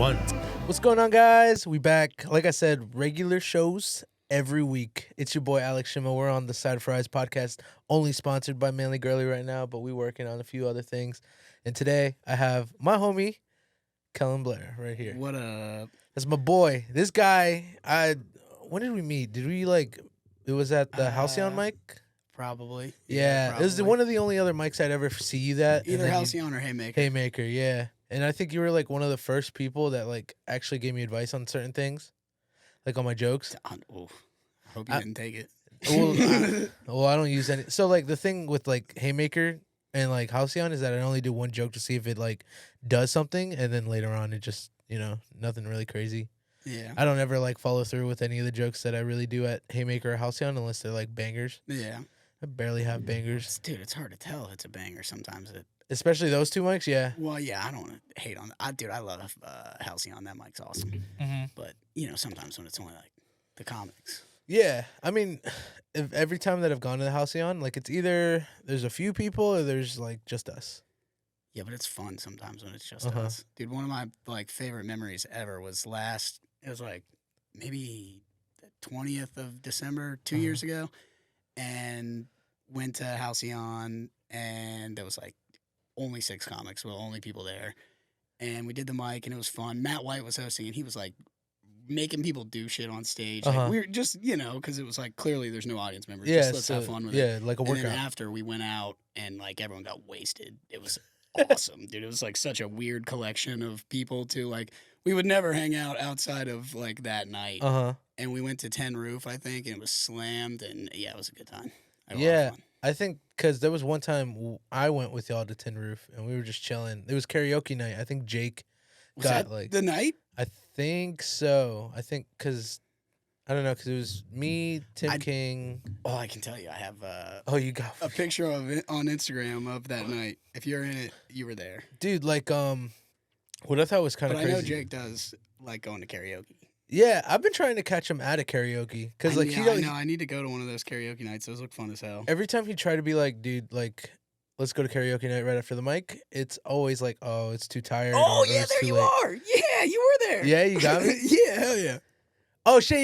one. What's going on, guys? We back. Like I said, regular shows every week. It's your boy Alex Shima. We're on the Side Fries podcast, only sponsored by mainly Girly right now, but we working on a few other things. And today I have my homie Kellen Blair right here. What up? That's my boy. This guy. When did we meet? Did we It was at the Halcyon mic. Probably. Yeah, it was one of the only other mics I'd ever see you at. Either Halcyon or Haymaker. Haymaker, yeah. And I think you were one of the first people that actually gave me advice on certain things, on my jokes. I hope you didn't take it. Well, I don't use any. So the thing with Haymaker and Halcyon is that I only do one joke to see if it does something, and then later on it just nothing really crazy. Yeah. I don't ever follow through with any of the jokes that I really do at Haymaker or Halcyon unless they're bangers. Yeah. I barely have bangers. Dude, it's hard to tell if it's a banger sometimes. Especially those two mics, yeah. Well, yeah, I don't want to hate on that. Dude, I love Halcyon. That mic's awesome. Mm-hmm. But, sometimes when it's only the comics. Yeah. I mean, every time that I've gone to the Halcyon, it's either there's a few people or there's just us. Yeah, but it's fun sometimes when it's just us. Dude, one of my favorite memories ever was it was maybe the 20th of December, 2 years ago. And went to Halcyon, and there was only 6 comics, well, only people there. And we did the mic, and it was fun. Matt White was hosting, and he was making people do shit on stage. We were just, because it was clearly there's no audience members. Yeah, just let's have fun with it. Yeah, like a workout. And then after we went out, and everyone got wasted. It was awesome, dude. It was such a weird collection of people too. We would never hang out outside of that night. And we went to 10 Roof, I think, and it was slammed, and yeah, it was a good time. I had a lot of fun. I think because there was one time I went with y'all to Tin Roof, and we were just chilling. It was karaoke night. I think Jake Was got that the night? I think so. I think because I don't know, because it was me, Tim King. Oh, I can tell you, I have You got a picture of it on Instagram of that night. If you're in it, you were there, dude. What I thought was kind of crazy. I know Jake does going to karaoke. Yeah, I've been trying to catch him at a karaoke because I know I need to go to one of those karaoke nights. Those look fun as hell. Every time he tried to be dude, let's go to karaoke night right after the mic, it's always oh, it's too tired. Oh yeah, there you are. Yeah, you were there. Yeah, you got me. Yeah, hell yeah. Oh shit,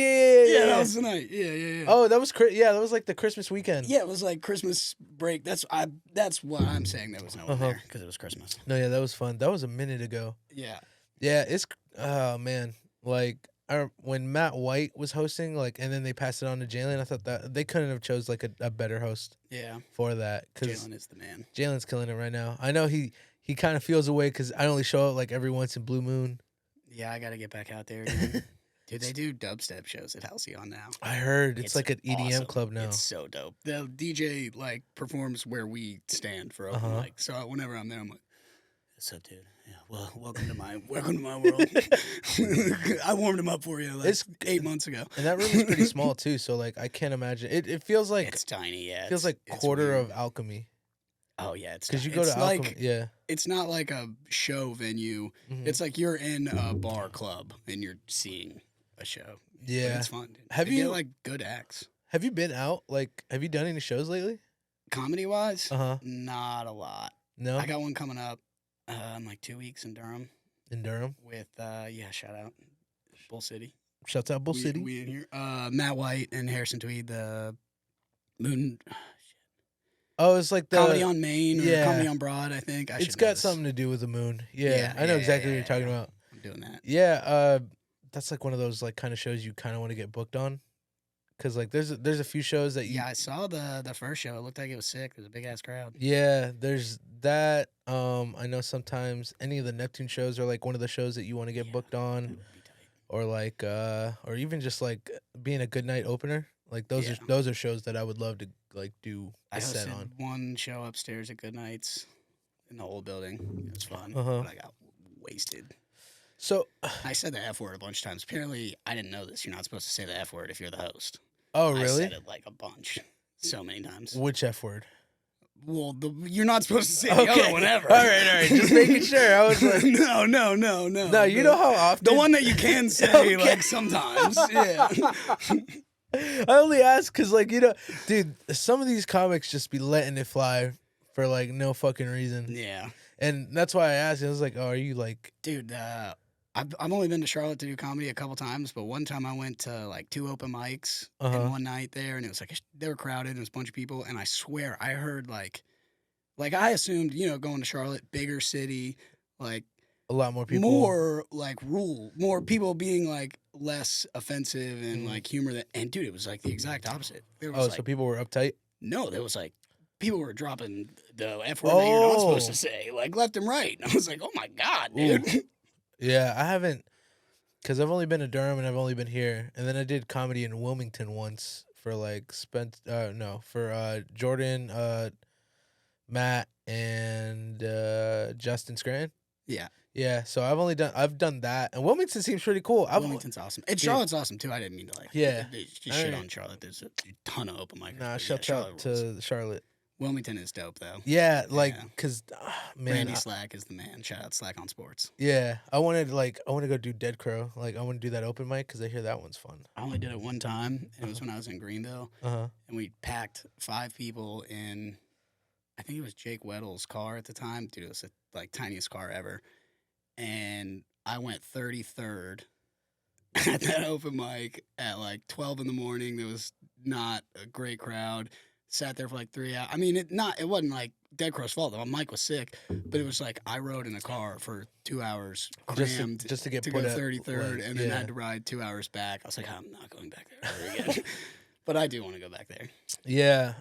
yeah. That was the night. Yeah. Oh, that was that was the Christmas weekend. Yeah, it was Christmas break. That's why I'm saying there was no one there, because it was Christmas. No, yeah, that was fun. That was a minute ago. Yeah. Yeah, it's man, when Matt White was hosting, and then they passed it on to Jalen, I thought that they couldn't have chose a better host. Yeah. For that, because Jalen is the man. Jalen's killing it right now. I know he kind of feels away because I only show up every once in Blue Moon. Yeah, I got to get back out there again. Dude, they do dubstep shows at Halcyon now. I heard it's an EDM awesome. club now. It's so dope. The DJ performs where we stand for open mic. So whenever I'm there, I'm like, "What's up, dude? Yeah, well, welcome to my world." I warmed him up for you it's 8 months ago. And that room is pretty small too, so I can't imagine. It feels it's tiny. Yeah, it feels quarter of Alchemy. Oh yeah, it's because you go to Alchemy. Yeah, it's not like a show venue. Mm-hmm. It's you're in a bar club and you're seeing a show. Yeah, but it's fun. Dude. Have you get, good acts? Have you been out? Have you done any shows lately? Comedy wise, not a lot. No, I got one coming up in 2 weeks in Durham. In Durham, with shout out Bull City. Shouts out Bull City. We in here. Matt White and Harrison Tweed. The Moon. Oh, it's the Comedy on Main or Comedy on Broad, I think. It's got something to do with the moon. Yeah, I know exactly what you're talking about. I'm doing that. Yeah, that's one of those kind of shows you kind of want to get booked on, because there's a few shows that you. Yeah, I saw the first show. It looked like it was sick. It was a big ass crowd. Yeah, there's that. I know sometimes any of the Neptune shows are one of the shows that you want to get booked on, or or even just being a good night opener. Those are shows that I would love to do a set on. One show upstairs at Good Nights in the old building. It was fun, but I got wasted. So I said the F word a bunch of times. Apparently, I didn't know this. You're not supposed to say the F word if you're the host. Oh, really? I said it a bunch, so many times. Which F word? Well, you're not supposed to say the other one ever. All right. Just making sure. I was like, no. No, you know how often the one that you can say sometimes. Yeah. I only ask because, dude, some of these comics just be letting it fly for, no fucking reason. Yeah. And that's why I asked. I was like, oh, are you, Dude, I've only been to Charlotte to do comedy a couple times, but one time I went to like 2 open mics in one night there, and it was like they were crowded. And there was a bunch of people, and I swear I heard like I assumed, going to Charlotte, bigger city, like A lot more people. more like more people being like less offensive and Mhm. like humor. And dude, it was like the exact opposite. There was Oh, like so people were uptight? no, there was like people were dropping the F word that you're not supposed Oh. to say, like left and right. And I was like, oh my god, Ooh. dude. Yeah, I haven't, because I've only been to Durham and I've only been here. And then I did comedy in Wilmington once for like for Jordan, Matt, and Justin Scranton. Yeah. Yeah, so I've done that. And Wilmington seems pretty cool. Wilmington's awesome. And Charlotte's awesome too. I didn't mean to like just shit on Charlotte. There's a ton of open micers. Nah, but shout Charlotte out rules. to Charlotte. Wilmington is dope though. Yeah, like, Yeah. cause man, Randy Slack is the man. Shout out Slack on Sports. yeah, I want to go do Dead Crow. Like, I want to do that open mic because I hear that one's fun. I only did it one time. It was when I was in Greenville, And we packed 5 people in. I think it was Jake Weddle's car at the time. Dude, it was the like tiniest car ever, and I went 33rd at that open mic at like 12 in the morning. There was not a great crowd. Sat there for like 3 hours. I mean, it wasn't like Dead Crow's fault though. Mike was sick, but it was like I rode in a car for 2 hours, crammed just to get to put go at 33rd, like, and then yeah. had to ride 2 hours back. I was like, I'm not going back there ever again. But I do want to go back there. Yeah,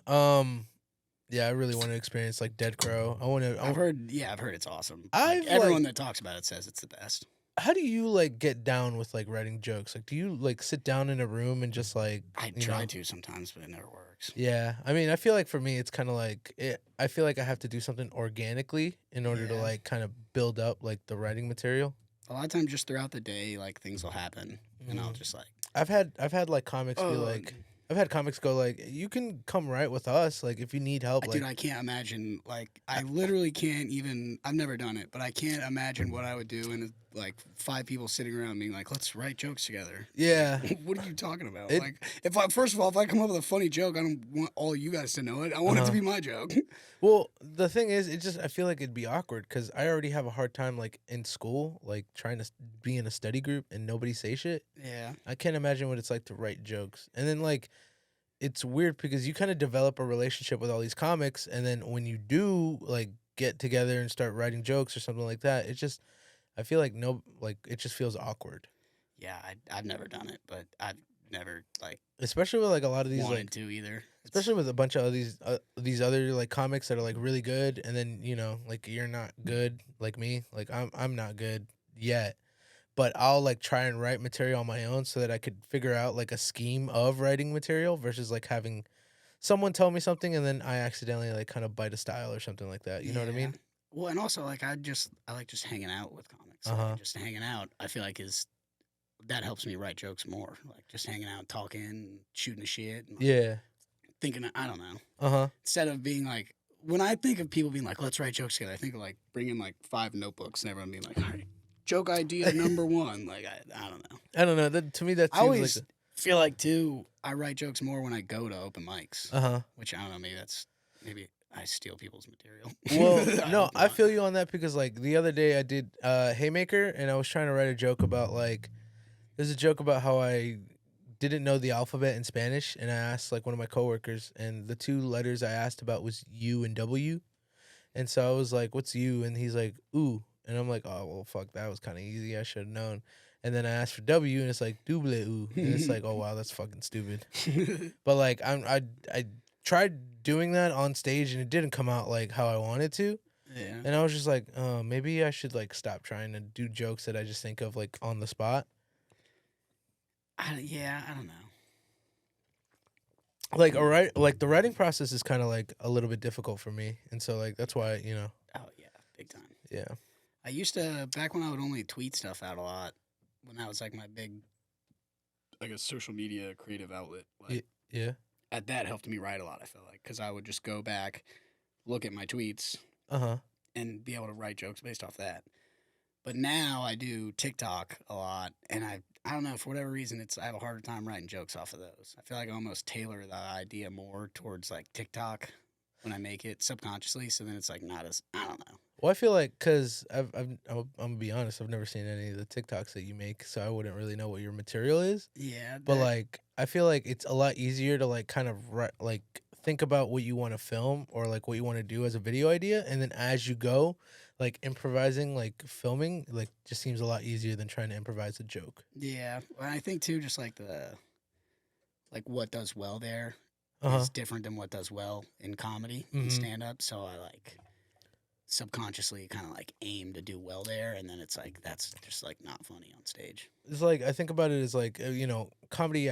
yeah, I really want to experience like Dead Crow. I've heard it's awesome. I've, Like, everyone that talks about it says it's the best. How do you like get down with like writing jokes? Like, do you like sit down in a room and just like I try to sometimes, but it never works. Yeah, I mean, I feel like for me, it's kind of like I feel like I have to do something organically in order to Yeah. like kind of build up like the writing material. A lot of times, just throughout the day, like things will happen, and I'll just like. I've had like comics be like, I've had comics go like, you can come write with us, like if you need help. Dude, I can't imagine. Like, I literally can't even. I've never done it, but I can't imagine what I would do. And like 5 people sitting around being like, "Let's write jokes together." Yeah. Like, what are you talking about? Like, first of all, if I come up with a funny joke, I don't want all you guys to know it. I want it to be my joke. Well, the thing is, I feel like it'd be awkward because I already have a hard time like in school, like trying to be in a study group and nobody say shit. Yeah. I can't imagine what it's like to write jokes. And then like, it's weird because you kind of develop a relationship with all these comics, and then when you do like get together and start writing jokes or something like that, I feel like it just feels awkward. Yeah, I've never done it, but I've never like Especially with like a lot of these wanted to either. especially with a bunch of these other like comics that are like really good, and then like you're not good like me, like I'm not good yet, but I'll like try and write material on my own so that I could figure out like a scheme of writing material versus like having someone tell me something and then I accidentally like kind of bite a style or something like that. You know what I mean? Well, and also like I like just hanging out with comics. Like, just hanging out, I feel like that helps me write jokes more. Like just hanging out, talking, shooting the shit. And, like, thinking, I don't know. Instead of being like, when I think of people being like, let's write jokes together, I think of like bringing like 5 notebooks and everyone being like, all right, joke idea number 1. Like I don't know. I don't know. To me, that I seems always like feel like too. I write jokes more when I go to open mics. Which I don't know. Maybe I steal people's material. Well, no, I feel you on that because like the other day I did Haymaker and I was trying to write a joke about like there's a joke about how I didn't know the alphabet in Spanish and I asked like one of my coworkers and the 2 letters I asked about was U and W. And so I was like, "What's U?" And he's like, "Ooh." And I'm like, "Oh, well, fuck, that was kind of easy. I should have known." And then I asked for W and it's like double ooh. And it's like, "Oh wow, that's fucking stupid." But like I tried doing that on stage and it didn't come out like how I wanted to. Yeah. And I was just like, oh, maybe I should like stop trying to do jokes that I just think of like on the spot. I don't know. Like the writing process is kind of like a little bit difficult for me, and so like that's why Oh yeah, big time. Yeah. I used to back when I would only tweet stuff out a lot. When that was like my big, like a social media creative outlet. Like Yeah. that helped me write a lot. I felt like because I would just go back, look at my tweets, and be able to write jokes based off that. But now I do TikTok a lot, and I don't know, for whatever reason, I have a harder time writing jokes off of those. I feel like I almost tailor the idea more towards like TikTok. when I make it subconsciously. So then it's like not as, I don't know. Well, I feel like because I'm gonna be honest, I've never seen any of the TikToks that you make, so I wouldn't really know what your material is. Yeah, But like, I feel like it's a lot easier to like kind of like think about what you want to film or like what you want to do as a video idea, and then as you go, like improvising, like filming, like just seems a lot easier than trying to improvise a joke. yeah. Well, I think too, just like like what does well there Uh huh. is different than what does well in comedy and Mm-hmm. stand up. So I like subconsciously kind of like aim to do well there, and then it's like that's just like not funny on stage. It's like I think about it as like comedy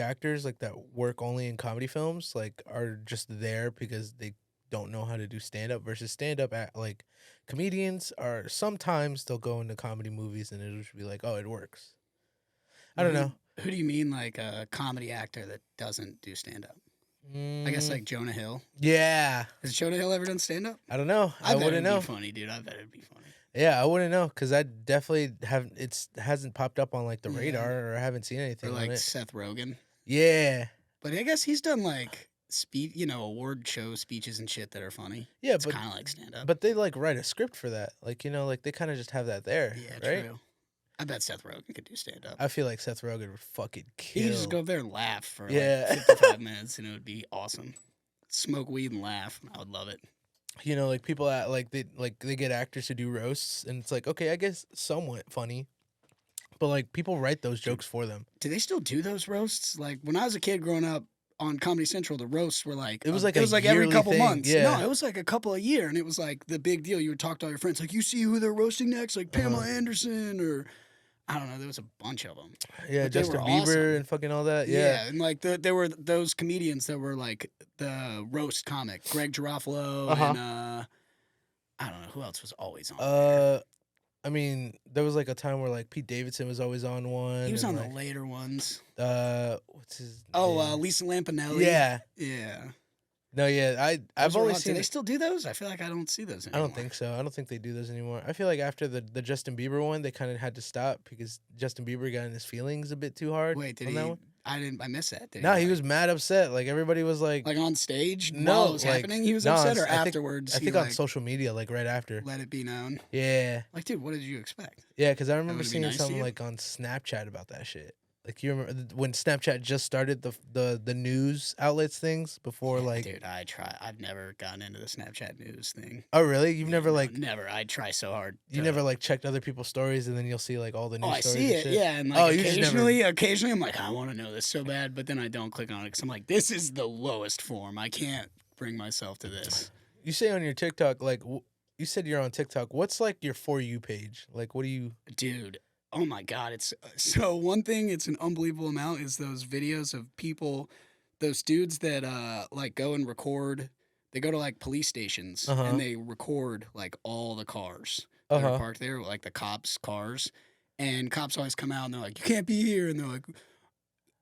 actors like that work only in comedy films like are just there because they don't know how to do stand up versus stand up at like comedians are sometimes they'll go into comedy movies and it'll just be like, oh, it works. I Well, don't know. who do you mean like a comedy actor that doesn't do stand up? I guess Mm, like Jonah Hill. yeah, Has Jonah Hill ever done stand up? I don't know. I I bet wouldn't it'd know. be funny, dude. I bet it'd be funny. Yeah, I wouldn't know because I definitely have. It's hasn't popped up on like the Yeah. radar or I haven't seen Or anything on like it. Seth Rogen. Yeah, But I guess he's done like award show speeches and shit that are funny. yeah, It's but kind of like stand up. but they like write a script for that. Like like they kind of just have that there, Yeah, right? true. I bet Seth Rogen could do stand up. I feel like Seth Rogen would fucking He kill. could just go up there and laugh for Yeah. like 55 minutes and it would be awesome. Smoke weed and laugh. I would love it. Like people at like they get actors to do roasts, and it's like, okay, I guess somewhat funny, but like people write those jokes for them. Do they still do those roasts? Like when I was a kid growing up on Comedy Central, the roasts were like It was like a every yearly couple thing, months. yeah. No, it was like a couple a year, and it was like the big deal. You would talk to all your friends, like you see who they're roasting next, like Pamela Anderson or I don't know. There was a bunch of them. Yeah, But they Justin were Bieber awesome. and fucking all that. Yeah, Yeah. and like there were those comedians that were like the roast comic, Greg Girafalo, Uh-huh. and I don't know who else was always on. There. I mean, there was like a time where like Pete Davidson was always on one. He was on and, the later ones. what's his Oh, name? Lisa Lampanelli. Yeah. Yeah. No, yeah. I've Those were only hot. seen. Do they still do those? I feel like I don't see those I anymore. don't think so. I don't think they do those anymore. I feel like after the Justin Bieber one, they kind of had to stop because Justin Bieber got in his feelings a bit too hard. Wait, did on he? that one. I missed that. Did No, he like- was mad upset. Like everybody was like like on stage No, while it was like, happening. He was no, upset, or I think- afterwards. I he, think on like, social media, like right after. let it be known. Yeah, Like, dude, what did you expect? yeah, because I remember would be seeing nice to something you? like on Snapchat about that shit. Like you remember when Snapchat just started the news outlets things before like. Dude, I've never gotten into the Snapchat news thing. Oh really? You've never No, like never. I try so hard. you never like checked other people's stories and then you'll see like all the news Oh, I stories. see and it. shit? Yeah, and like Oh, you just never- occasionally, I'm like, I want to know this so bad, but then I don't click on it because I'm like, this is the lowest form. I can't bring myself to this. You say on your TikTok like you said you're on TikTok. What's like your For You page? Like what do you? Dude, oh my god, it's so one thing, it's an unbelievable amount is those videos of people, those dudes that like go and record, they go to like police stations Uh-huh. and they record like all the cars that are Uh-huh. parked there, like the cops' cars, and cops always come out and they're like, you can't be here, and they're like,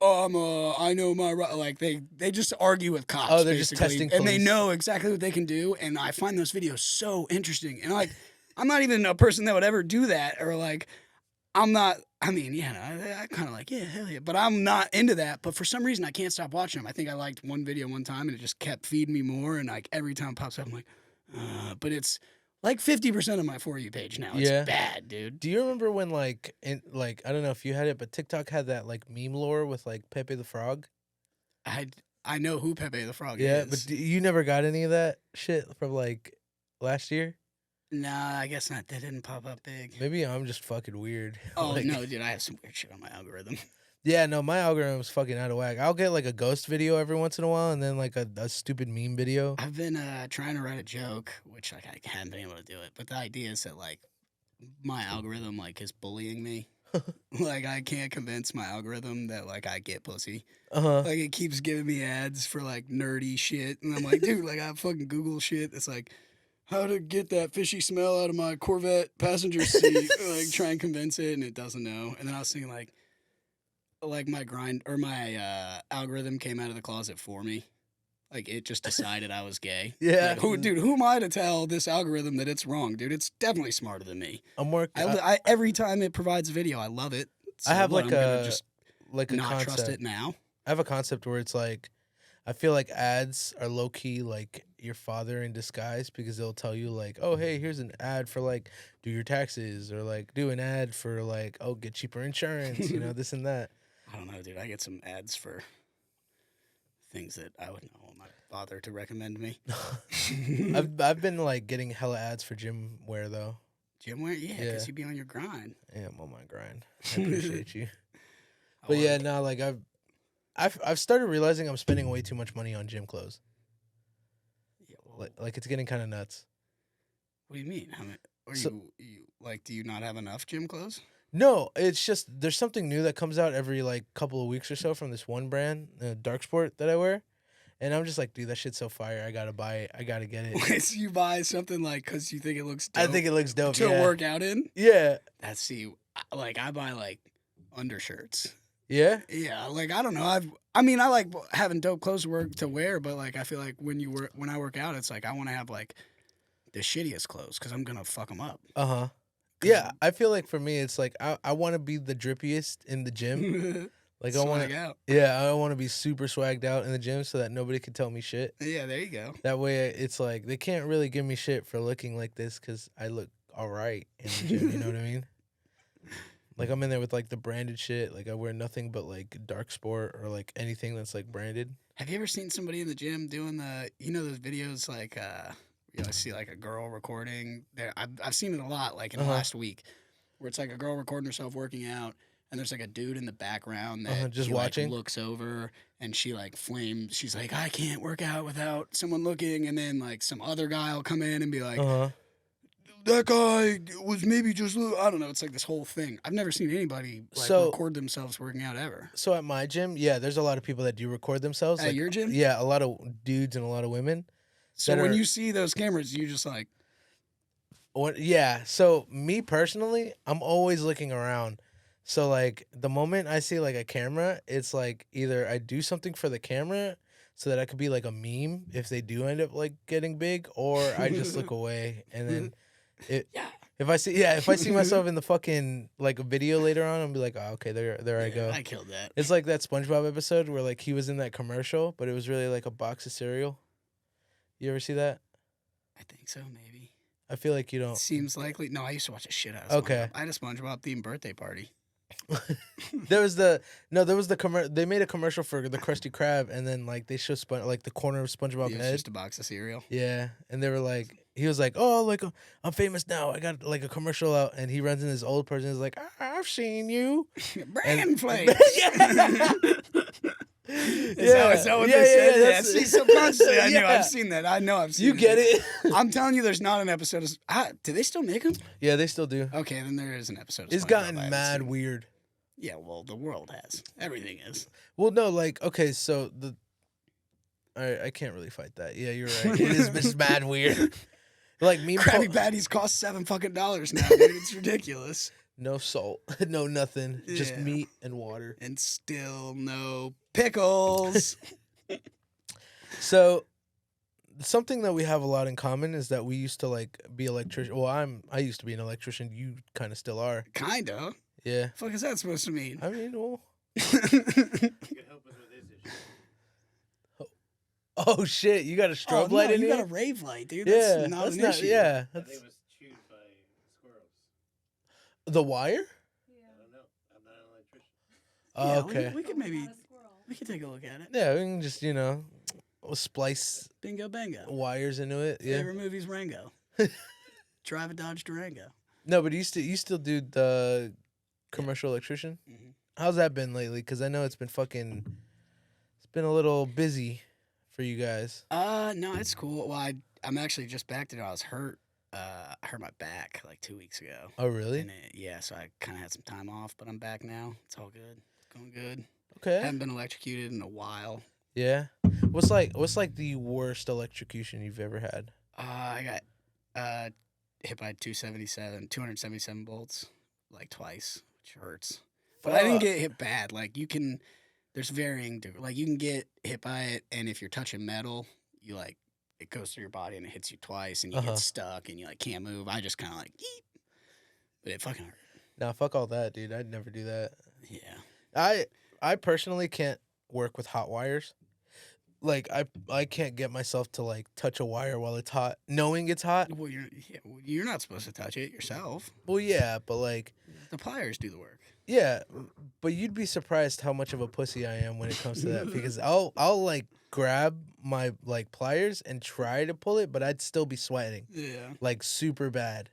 I know my right. Like they just argue with cops. Oh, they're just basically, testing and they police. know exactly what they can do. And I find those videos so interesting. And like, I'm not even a person that would ever do that, or like, I'm not. I mean, yeah, I kind of like, yeah, hell yeah, but I'm not into that. But for some reason, I can't stop watching them. I think I liked one video one time, and it just kept feeding me more. And like every time it pops up, I'm like, but it's like 50% of my For You page now. It's Yeah. bad, dude. Do you remember when I don't know if you had it, but TikTok had that like meme lore with like Pepe the Frog? I know who Pepe the Frog Yeah, is. but you never got any of that shit from like last year? Nah, I guess not. That didn't pop up big. Maybe I'm just fucking weird. Oh Like- no, dude, I have some weird shit on my algorithm. Yeah, no, my algorithm's fucking out of whack. I'll get like a ghost video every once in a while, and then like a stupid meme video. I've been trying to write a joke, which like I haven't been able to do it. But the idea is that like my algorithm like is bullying me. Like I can't convince my algorithm that like I get pussy. Like it keeps giving me ads for like nerdy shit, and I'm like, dude, like I fucking Google shit. It's like how to get that fishy smell out of my Corvette passenger seat. Like try and convince it, and it doesn't know. And then I was thinking like my algorithm came out of the closet for me. Like it just decided I was gay. Yeah. Like, who am I to tell this algorithm that it's wrong, dude? It's definitely smarter than me. I'm working. I every time it provides a video, I love it. I have what, like I'm gonna a just like a not concept. trust it now. I have a concept where it's like I feel like ads are low key like your father in disguise because they'll tell you like, oh hey, here's an ad for like do your taxes or like do an ad for like oh get cheaper insurance, this and that. I don't know, dude. I get some ads for things that I wouldn't want my father to recommend me. I've been like getting hella ads for gym wear though. Gym wear? Yeah, Yeah. because you be on your grind. Yeah, I'm on my grind. I appreciate you. I But yeah, wanna- no, like I've started realizing I'm spending way too much money on gym clothes. Yeah, well, Like it's getting kind of nuts. what do you mean? How many, or So- you like? Do you not have enough gym clothes? No, it's just there's something new that comes out every like couple of weeks or so from this one brand, Dark Sport that I wear, and I'm just like, dude, that shit's so fire. I gotta buy it. I gotta get it. So you buy something like because you think it looks dope I think it looks dope. to Yeah. work out in? Yeah. I buy like undershirts. Yeah. Yeah, like I don't know. I mean, I like having dope clothes to wear, but like I feel like when I work out, it's like I want to have like the shittiest clothes because I'm gonna fuck them up. Uh huh. Yeah, I feel like for me, it's like I want to be the drippiest in the gym. Like I want Swag out. Yeah, I want to be super swagged out in the gym so that nobody can tell me shit. Yeah, there you go. That way, it's like they can't really give me shit for looking like this because I look all right in the gym. You know what I mean? Like I'm in there with like the branded shit. Like I wear nothing but like Dark Sport or like anything that's like branded. Have you ever seen somebody in the gym doing those videos like I see like a girl recording there. I've seen it a lot like in the last week where it's like a girl recording herself working out and there's like a dude in the background that Just he, watching, like, looks over and she like flames. She's like, I can't work out without someone looking, and then like some other guy will come in and be like, that guy was maybe just I don't know. It's like this whole thing. I've never seen anybody like record themselves working out ever. So at my gym, yeah, there's a lot of people that do record themselves. At like, your gym? Yeah, a lot of dudes and a lot of women. So when you see those cameras, you just like, yeah. So me personally, I'm always looking around. So like the moment I see like a camera, it's like either I do something for the camera so that I could be like a meme if they do end up like getting big, or I just look away and then if I see myself in the fucking like a video later on, I'll be like, oh, okay, there I go. I killed that. It's like that SpongeBob episode where like he was in that commercial, but it was really like a box of cereal. You ever see that? I think so, maybe. I feel like you don't. Seems likely. No, I used to watch a shit out of SpongeBob. Okay. I had a SpongeBob themed birthday party. There was they made a commercial for the Krusty Krab, and then like they show like the corner of SpongeBob's It was head. just a box of cereal. Yeah, and they were like, he was like, oh, like I'm famous now. I got like a commercial out, and he runs in this old person. Is like, I've seen you. Brand flakes. Is that what they said? Yeah. See, subconsciously, I know I've seen that. I know I've seen. You get it? I'm telling you, there's not an episode of. Do they still make them? Yeah, they still do. Okay, then there is an episode. Of It's SpongeBob gotten I haven't mad seen. weird. Yeah, well, the world has. Everything is. Well, no, like okay, so I can't really fight that. Yeah, you're right. It is just mad weird. Like me, Krabby Patties cost $7 fucking now, dude. It's ridiculous. No salt, no nothing, just Yeah. meat and water. And still no pickles. So, something that we have a lot in common is that we used to like be electrician. Well, I used to be an electrician. You kind of still are. Kinda. Yeah. The fuck is that supposed to mean? I mean, well. You could help us with this issue. Oh shit! You got a strobe light in you here. got a rave light, dude. Yeah, That's not that's an not. issue. Yeah, I think that's it was chewed by squirrels. the wire. I don't know. I'm not an electrician. Oh, Yeah, okay. we could maybe we could take a look at it. Yeah, we can just we'll splice Bingo bango. wires into it. Yeah. Favorite movie's Rango. Drive a Dodge Durango. No, but you still do the commercial electrician. Mhm. How's that been lately? Because I know it's been a little busy for you guys. No, it's cool. Well, I'm actually just back to it. I was hurt. I hurt my back like 2 weeks ago. Oh, really? And so I kind of had some time off, but I'm back now. It's all good. It's going good. Okay. Haven't been electrocuted in a while. Yeah. What's like the worst electrocution you've ever had? I got hit by 277 volts, like twice, which hurts. But I didn't get hit bad. Like there's varying, like you can get hit by it, and if you're touching metal, you like it goes through your body and it hits you twice, and you get stuck, and you like can't move. I just kind of like, eep, but it fucking hurt. Nah, fuck all that, dude. I'd never do that. Yeah. I personally can't work with hot wires. like I can't get myself to like touch a wire while it's hot, knowing it's hot. Well, you're not supposed to touch it yourself. Well, yeah, but like, The pliers do the work. yeah, but you'd be surprised how much of a pussy I am when it comes to that because I'll like grab my like pliers and try to pull it, but I'd still be sweating Yeah. like super bad.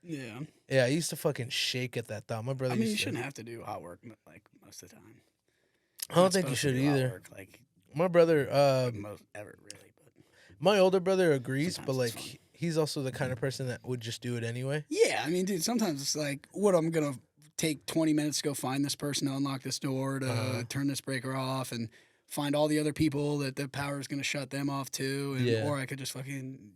Yeah. Yeah, I used to fucking shake at that thought. My brother. I mean, used you to. shouldn't have to do hot work like most of the time. I don't think you should either. Work, like My brother, most ever really, but my older brother agrees, but sometimes it's like fun. he's also the kind of person that would just do it anyway. Yeah, I mean, dude, sometimes it's like, what, I'm gonna take 20 minutes to go find this person to unlock this door, to turn this breaker off, and find all the other people that the power is gonna shut them off too, and Yeah. or I could just fucking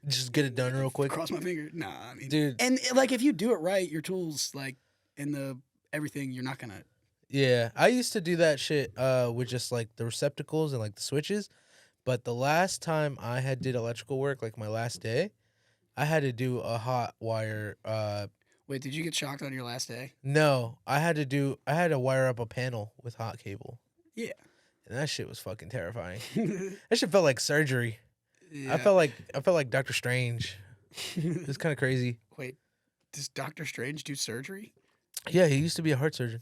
Just get it done real quick. cross my finger. Nah, I mean, Dude. and like if you do it right, your tools like in the everything, you're not gonna. Yeah, I used to do that shit with just like the receptacles and like the switches, but the last time I had did electrical work, like my last day, I had to do a hot wire. Wait, did you get shocked on your last day? No, I had to wire up a panel with hot cable, Yeah. and that shit was fucking terrifying. That shit felt like surgery. Yeah. I felt like Doctor Strange. It was kind of crazy. Wait, does Doctor Strange do surgery? Yeah, he used to be a heart surgeon.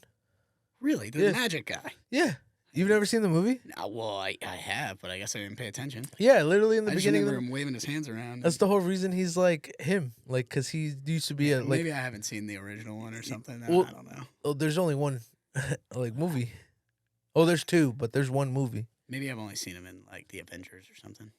Really? The Yeah. magic guy? Yeah, you've never seen the movie? No, well, I have, but I guess I didn't pay attention. Yeah, literally in the I just beginning of remember the him waving his hands around. That's the whole reason he's like him, like because he used to be a like. Maybe I haven't seen the original one or something. Well- I don't know. Oh, there's only one like movie. Oh, there's two, but there's one movie. Maybe I've only seen him in like the Avengers or something.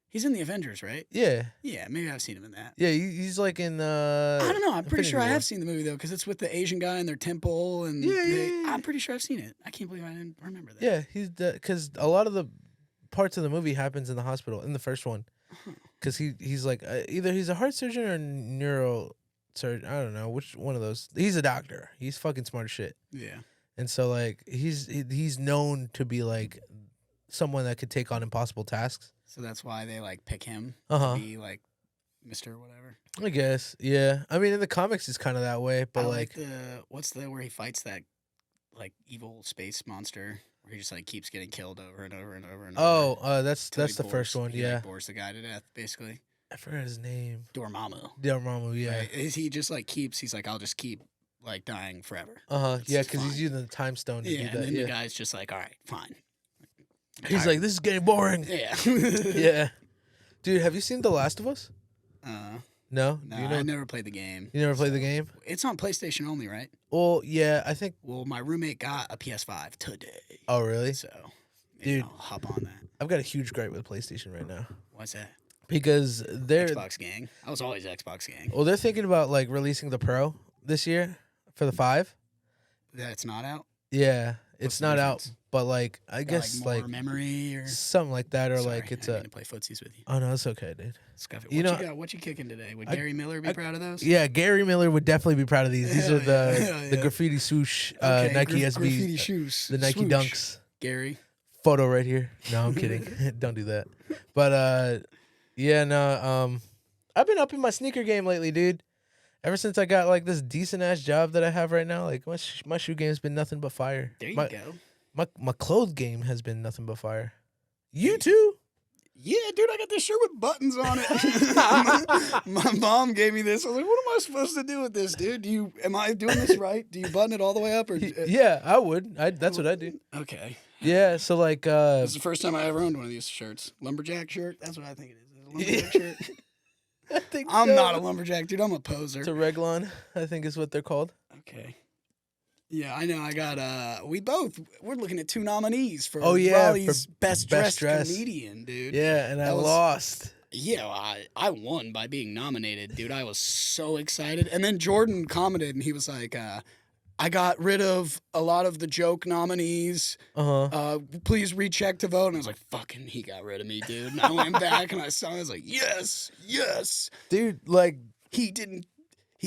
He's in the Avengers, right? Yeah, Yeah, maybe I've seen him in that. yeah, he's like in. I don't know. I'm pretty Infinity sure I War. have seen the movie though, because it's with the Asian guy in their temple, and Yeah. I'm pretty sure I've seen it. I can't believe I didn't remember that. Yeah, he's because a lot of the parts of the movie happens in the hospital in the first one, because he's like either he's a heart surgeon or neurosurgeon. I don't know which one of those. He's a doctor. He's fucking smart as shit, Yeah. and so like he's known to be like someone that could take on impossible tasks. So that's why they like pick him Uh-huh. to be like Mr. Whatever. I guess, yeah. I mean, in the comics, it's kind of that way, but I like, the what's the where he fights that like evil space monster where he just like keeps getting killed over and over and over and over. oh, that's till he the first bores- one, he, yeah. like, bores the guy to death, basically. I forgot his name. Dormammu. Dormammu, yeah. Right? Is he just like he's like, I'll just keep like dying forever. Yeah, That's because he's fine. using the time stone to Yeah, do and that. then Yeah, the guy's just like, all right, fine. he's like, this is getting boring. Yeah. Yeah, dude, have you seen The Last of Us? No, No, you know, I never played the game. you never played the game. It's on PlayStation only, right? Well, yeah, I think. Well, my roommate got a PS5 today. Oh, really? So, maybe Dude. I'll hop on that. I've got a huge gripe with PlayStation right now What's that? because they're Xbox gang. I was always Xbox gang. well, they're thinking about like releasing the Pro this year for the 5. That's not out. Yeah, What's it's the not out, difference? but like I Got, guess more like memory or something like that, or Sorry, like it's I a. need to play footsies with you. Oh no, it's okay, dude. Scuff it. You What know- you got? What you kicking today? Would I- Gary Miller be proud of those? Yeah, Gary Miller would definitely be proud of these. These Hell are the yeah, hell the yeah. graffiti swoosh Okay, Nike graffiti SBs, shoes. the Nike Swoosh. Dunks Gary. photo right here. No, I'm kidding. Don't do that. But yeah, no. I've been up in my sneaker game lately, dude. Ever since I got like this decent ass job that I have right now, like my shoe game's been nothing but fire. There you my, go. My clothes game has been nothing but fire. You too? Yeah, dude, I got this shirt with buttons on it. my mom gave me this. I was like, what am I supposed to do with this, dude? Am I doing this right? Do you button it all the way up? Or Yeah, I would. That's what I do. Okay. Yeah, so like This is the first time I ever owned one of these shirts. Lumberjack shirt? That's what I think it is. Is it a lumberjack shirt? I think I'm so. not a lumberjack, dude. I'm a poser. It's a Reglon, I think is what they're called. Okay. Yeah, I know. I got we're looking at 2 nominees for Oh, yeah, Raleigh's for best Best dressed Dress. comedian, dude. Yeah, and I That was- lost. Yeah, I won by being nominated, dude. I was so excited. And then Jordan commented and he was like, I got rid of a lot of the joke nominees. Please recheck to vote. And I was like, fucking, he got rid of me, dude. And I went back and I saw it. I was like, yes, yes. Dude, like He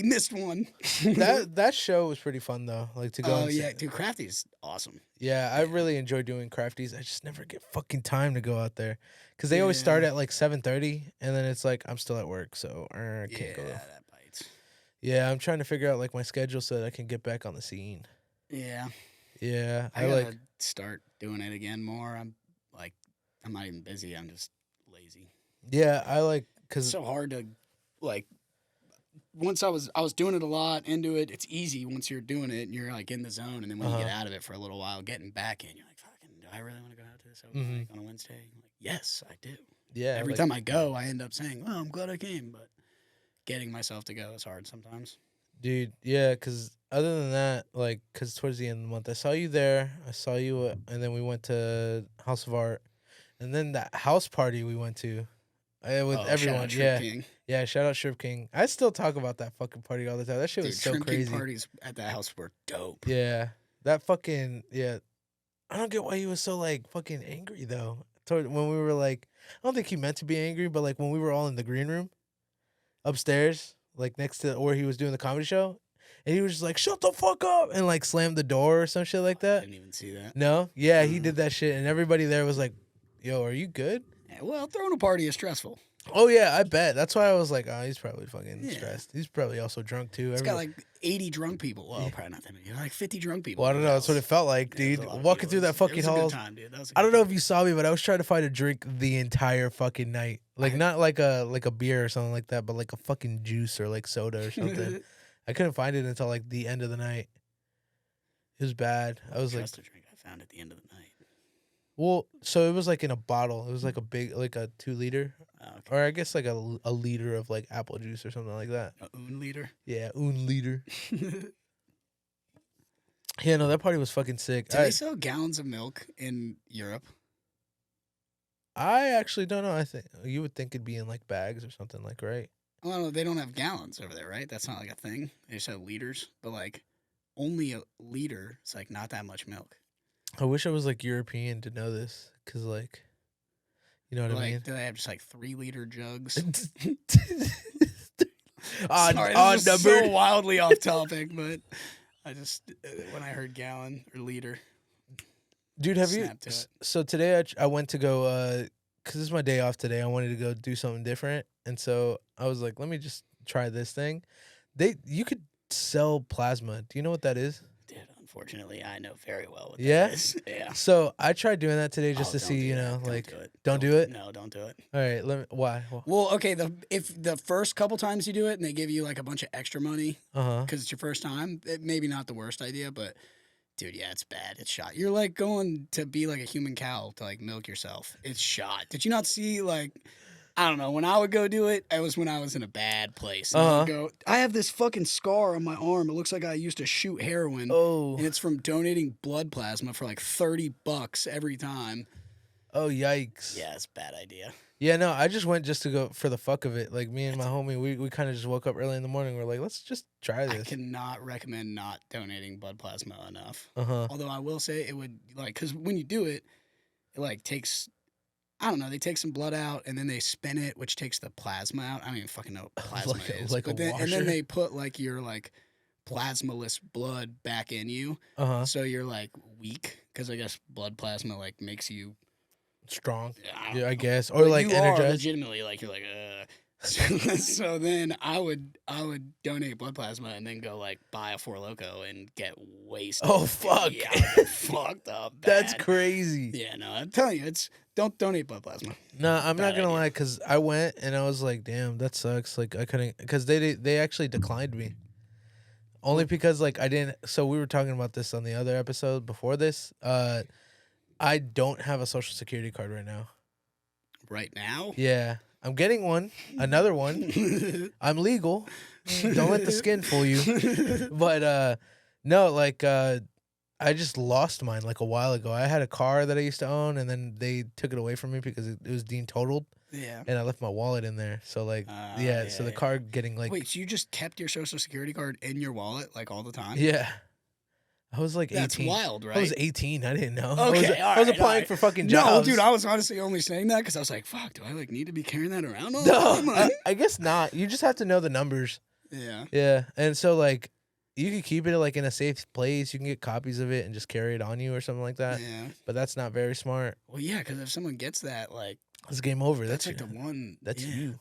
missed one. that show was pretty fun though. Like to go. Oh, and yeah, see- dude, Crafty's awesome. Yeah, I really enjoy doing crafties. I just never get fucking time to go out there because they always start at like 7:30, and then it's like I'm still at work, so I can't go. That bites. Yeah, I'm trying to figure out like my schedule so that I can get back on the scene. Yeah. Yeah, I gotta start doing it again more. I'm not even busy. I'm just lazy. Yeah, It's because so hard to like. Once I was doing it a lot, into it. It's easy once you're doing it and you're like in the zone, and then when you get out of it for a little while, getting back in, you're like, "Fucking, do I really want to go out to this open mic on a Wednesday?" I'm like, yes, I do. yeah, Every time I go, I end up saying, "Well, I'm glad I came," but getting myself to go is hard sometimes. dude, yeah, because other than that, because towards the end of the month, I saw you there. I saw you, and then we went to House of Art, and then that house party we went to with everyone. Shout out Trip King. Yeah, shout out Shrimp King. I still talk about that fucking party all the time. That shit was so Shrimp crazy. King parties at that house were dope. Yeah, that fucking I don't get why he was so fucking angry though. When we were I don't think he meant to be angry, but when we were all in the green room upstairs, next to where he was doing the comedy show, and he was just like, "Shut the fuck up," and slammed the door or some shit like that. I didn't even see that. No, yeah, he did that shit, and everybody there was like, "Yo, are you good?" Yeah, well, throwing a party is stressful. Oh yeah, I bet. That's why I was like, "Oh, he's probably fucking stressed. He's probably also drunk too." It's got 80 drunk people. Well, probably not that many. 50 drunk people. Well, I don't know. That's what it felt like, Yeah, dude. Walking through that fucking hall. It was a good time, dude. I don't know if you saw me, but I was trying to find a drink the entire fucking night. Not like a beer or something like that, but a fucking juice or soda or something. I couldn't find it until the end of the night. It was bad. I was Trust a drink I found at the end of the night. Well, so it was in a bottle. It was a big, a 2 liter, or I guess a liter of apple juice or something like that. A liter. Yeah, liter. Yeah, no, that party was fucking sick. Do they sell gallons of milk in Europe? I actually don't know. I think you would think it'd be in bags or something right? Well, no, they don't have gallons over there, right? That's not a thing. They just have liters, but only a liter is not that much milk. I wish I was European to know this, cause you know what I mean. Do they have just 3-liter jugs? Sorry, this is so wildly off topic, but I just when I heard gallon or liter, dude, have you? So today I went to go cause this is my day off today. I wanted to go do something different, and so I was like, let me just try this thing. You could sell plasma. Do you know what that is? Unfortunately, I know very well what that is. Yeah. So I tried doing that today just to see, don't do it. No, don't do it. All right. Why? Well, okay. If the first couple times you do it and they give you a bunch of extra money, because it's your first time, it maybe not the worst idea, but dude, yeah, it's bad. It's shot. You're going to be a human cow to milk yourself. It's shot. Did you not see I don't know. When I would go do it, it was when I was in a bad place. And I would go, I have this fucking scar on my arm. It looks like I used to shoot heroin. Oh. And it's from donating blood plasma for $30 every time. Oh, yikes. Yeah, it's a bad idea. Yeah, no, I just went just to go for the fuck of it. Me and my homie, we kind of just woke up early in the morning. We're like, let's just try this. I cannot recommend not donating blood plasma enough. Although I will say it would, because when you do it, it takes... I don't know. They take some blood out and then they spin it, which takes the plasma out. I don't even fucking know what plasma is. And then they put your plasmaless blood back in you. So you're weak because I guess blood plasma makes you strong. Yeah, I guess, or energized. Legitimately, you're So then I would donate blood plasma and then go buy a Four Loko and get wasted. Oh fuck! Yeah, fucked up. Bad. That's crazy. Yeah, no, I'm telling you, don't donate blood plasma. No, I'm not gonna lie, because I went and I was like, damn, that sucks. I couldn't, because they actually declined me. Only because I didn't. So we were talking about this on the other episode before this. I don't have a social security card right now. Right now? Yeah. I'm getting one, another one. I'm legal. Don't let the skin fool you. But no, I just lost mine a while ago. I had a car that I used to own, and then they took it away from me because it was deemed totaled. Yeah. And I left my wallet in there. So so the car getting Wait, so you just kept your social security card in your wallet all the time? Yeah. I was 18. That's wild, right? I was 18. I didn't know. Okay, I was applying for fucking jobs. No, dude, I was honestly only saying that because I was like, fuck, do I need to be carrying that around all the No, time? I guess not. You just have to know the numbers. Yeah. Yeah. And so you can keep it in a safe place. You can get copies of it and just carry it on you or something like that. Yeah. But that's not very smart. Well, yeah, because if someone gets that, it's game over. That's the one. That's you.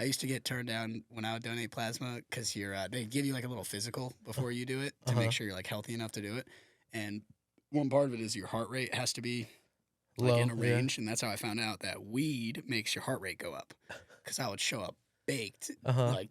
I used to get turned down when I would donate plasma because they give you a little physical before you do it to make sure you're healthy enough to do it. And one part of it is your heart rate has to be like Low, in a yeah. range, and that's how I found out that weed makes your heart rate go up. Because I would show up baked, like